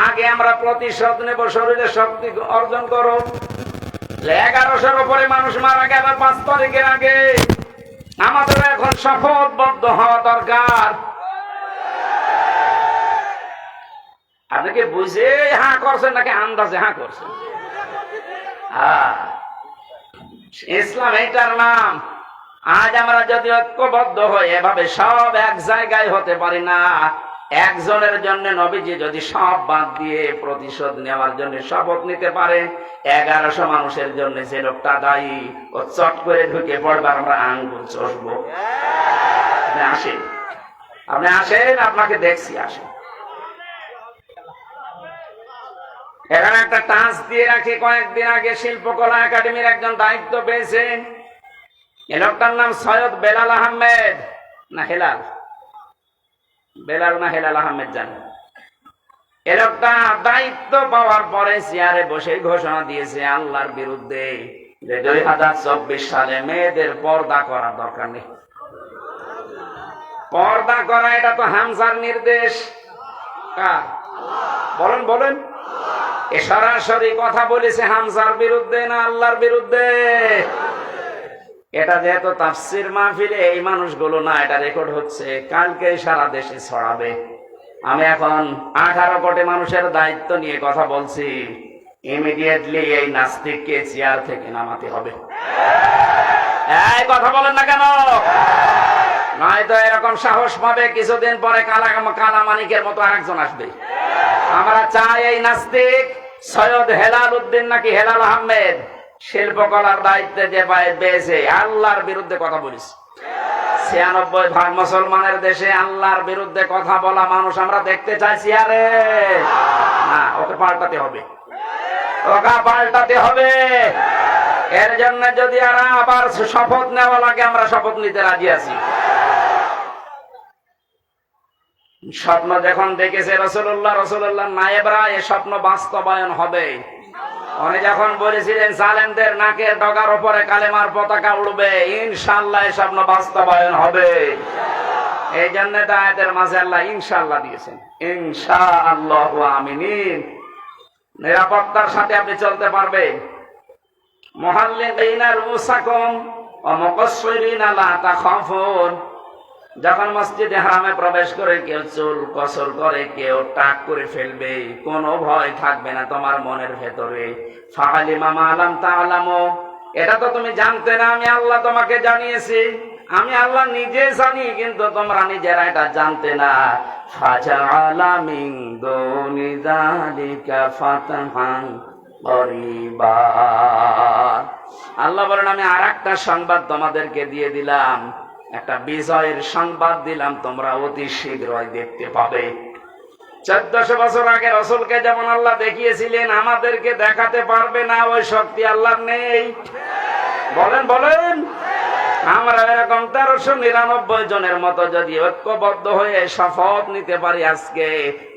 আগে আমরা প্রতিশোধ নেব, শরীরে শক্তি অর্জন করো। 1100-র উপরে মানুষ মারা গেল 5 তারিখের আগে। আমাদের এখন শপথবদ্ধ হওয়া দরকার। আপনি কি বুঝে হা করছেন নাকি আন্দাজে হা করছেন? ইসলাম এইটার নাম। আজ আমরা যদি ঐক্যবদ্ধ হই, এভাবে সব এক জায়গায় হতে পারি না। একজনের জন্য নবীজি যদি সব বাদ দিয়ে প্রতিশোধ নেওয়ার জন্য শপথ নিতে পারে, 1100 মানুষের জন্য যে লোকটা দায়ী, ও চট করে ঢুকে পড়বার আমরা আঙ্গুল চষবো। আপনি আসেন, আপনি আসেন, আপনাকে দেখছি, আসেন। এখানে একটা টাচ দিয়ে রাখি, কয়েকদিন আগে শিল্পকলা একাডেমির একজন দায়িত্ব পেয়েছেন। এই লোকটার নাম সৈয়দ বেলাল আহমেদ, না হেলাল, বেলাল না হেলাল আহমেদ জান। এ লোকটা দায়িত্ব পাওয়ার পরে চেয়ারে বসে ঘোষণা দিয়েছে আল্লাহর বিরুদ্ধে যে 2024 সালে মেয়েদের পর্দা করার দরকার নেই। পর্দা করা এটা তো হামজার নির্দেশ। কার? বলেন বলেন। এ সরাসরি কথা বলেছে হামজার বিরুদ্ধে না আল্লাহর বিরুদ্ধে? এটা যেহেতু তাফসীর মাহফিলে এই মানুষগুলো না, এটা রেকর্ড হচ্ছে, কালকে সারা দেশে ছড়াবে। আমি এখন 18 কোটি মানুষের দায়িত্ব নিয়ে কথা বলছি। ইমিডিয়েটলি এই নাস্তিককে চেয়ার থেকে নামাতে হবে। এই কথা বলেন না কেন? নয়তো এরকম সাহস পাবে কিছুদিন পরে কালামানিকের মতো আরেকজন আসবে। আমরা চাই এই নাস্তিক সৈয়দ হেলাল উদ্দিন নাকি হেলাল আহমেদ শিল্পকলার দায়িত্বে যে পেয়েছে আল্লাহর বিরুদ্ধে কথা বলিস। 96% মুসলমানের দেশে আল্লাহর বিরুদ্ধে কথা বলা মানুষ আমরা দেখতে চাইছি। আরে না, ওকে পাল্টাতে হবে, ওকে পাল্টাতে হবে। এর জন্য যদি আর আবার শপথ নেওয়া লাগে আমরা শপথ নিতে রাজি আছি। স্বপ্ন যখন দেখেছে রাসূলুল্লাহ নায়েবরা, এ স্বপ্ন বাস্তবায়ন হবে। উনি যখন বলেছিলেন জালেমদের নাকের ডগার উপরে কালেমার পতাকা উড়বে, ইনশাআল্লাহ এই স্বপ্ন বাস্তবায়ন হবে। এই জন্য আয়াতের মাঝে আল্লাহ ইনশাআল্লাহ দিয়েছেন। ইনশাআল্লাহু আমিন। নিরাপত্তার সাথে আপনি চলতে পারবেন। মুহাল্লিকিনা রুসাকুম ওয়া মুকাসসিরিনা লা তাখাফুন। যখন মসজিদে হারামে প্রবেশ করে কেউ চুল কসর করে, কেউ টাক করে ফেলবে, কোনো ভয় থাকবে না তোমার মনের ভেতরে। ফাআলিমা মা লাম তা'লামু, এটা তো তুমি জানতে না, আমি আল্লাহ তোমাকে জানিয়েছি। আমি আল্লাহ নিজে জানি, কিন্তু তোমরা নিজেরা এটা জানতে না। ফাজআলা মিন দুনি যালিকা ফাতহান করিবা। আল্লাহ বলেন আমি আরেকটা সংবাদ তোমাদেরকে দিয়ে দিলাম, একটা বিজয়ের সংবাদ দিলাম, তোমরা অতি শীঘ্রই দেখতে পাবে। 1400 বছর আগে রাসূলকে যেমন আল্লাহ দেখিয়েছিলেন, আমাদেরকে দেখাতে পারবে না, ওই শক্তি আল্লাহর নেই। বলেন বলেন। আমরা এরকম 1399 জনের মতো যদি ঐক্যবদ্ধ হয়ে শপথ নিতে পারি, আজকে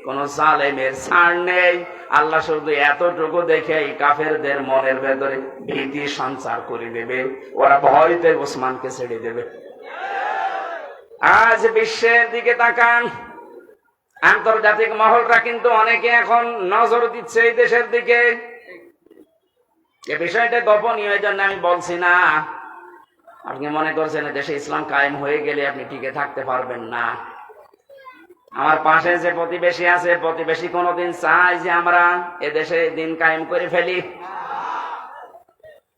কোন জালেমের ছাড় নেই। আল্লাহ শুধু এতটুকু দেখে কাফেরদের মনের ভেতরে ভীতি সঞ্চার করে দেবে, ওরা ভয়তে ওসমানকে ছেড়ে দেবে। আজ বিশ্বের দিকে তাকান, আন্তর্জাতিক মহলরা কিন্তু অনেকে এখন নজর দিচ্ছে এই দেশের দিকে। এ বিষয়টা গোপনীয়, এই জন্য আমি বলছি না। আপনি মনে করছেন দেশে ইসলাম কায়েম হয়ে গেলে আপনি টিকে থাকতে পারবেন না। আমার পাশে যে প্রতিবেশী আছে, প্রতিবেশী কোনদিন চায় যে আমরা এ দেশে দিন কায়েম করে ফেলি?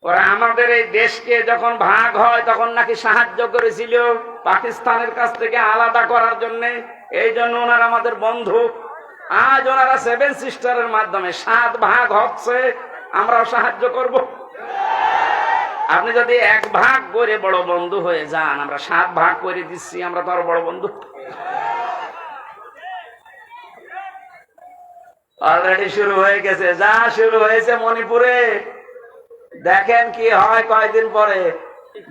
ওরা আমাদের এই দেশকে যখন ভাগ হয় তখন নাকি সাহায্য করেছিল পাকিস্তানের কাছ থেকে আলাদা করার জন্য। এই জন্য ওনারা আমাদের বন্ধু। আজ ওনারা 7 সিস্টারের মাধ্যমে 7 ভাগ হচ্ছে, আমরাও সাহায্য করব। আপনি যদি 1 ভাগ করে বড় বন্ধু হয়ে যান, আমরা 7 ভাগ করে দিচ্ছি, আমরা তো আরো বড় বন্ধু। অলরেডি শুরু হয়ে গেছে, যা শুরু হয়েছে মণিপুরে। দেখেন কি হয় কয়েকদিন পরে,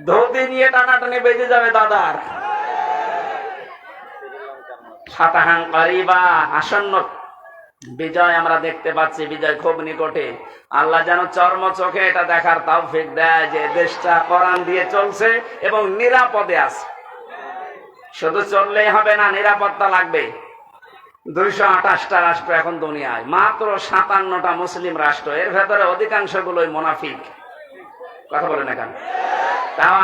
ধুতি নিয়ে টানাটানি বেজে যাবে দাদার। ফাতাহান করিবা, আসন্ন বিজয় আমরা দেখতে পাচ্ছি, বিজয় খুব নিকটে। আল্লাহ যেন চর্ম চোখে এটা দেখার তৌফিক দেয় যে দেশটা কোরআন দিয়ে চলছে এবং নিরাপদে আছে। শুধু চললেই হবে না, নিরাপত্তা লাগবে। 228টা রাষ্ট্র এখন দুনিয়ায়, মাত্র 57টা মুসলিম রাষ্ট্র, এর ভেতরে অধিকাংশ গুলোই মুনাফিক। কথা বলে না কেন? তাও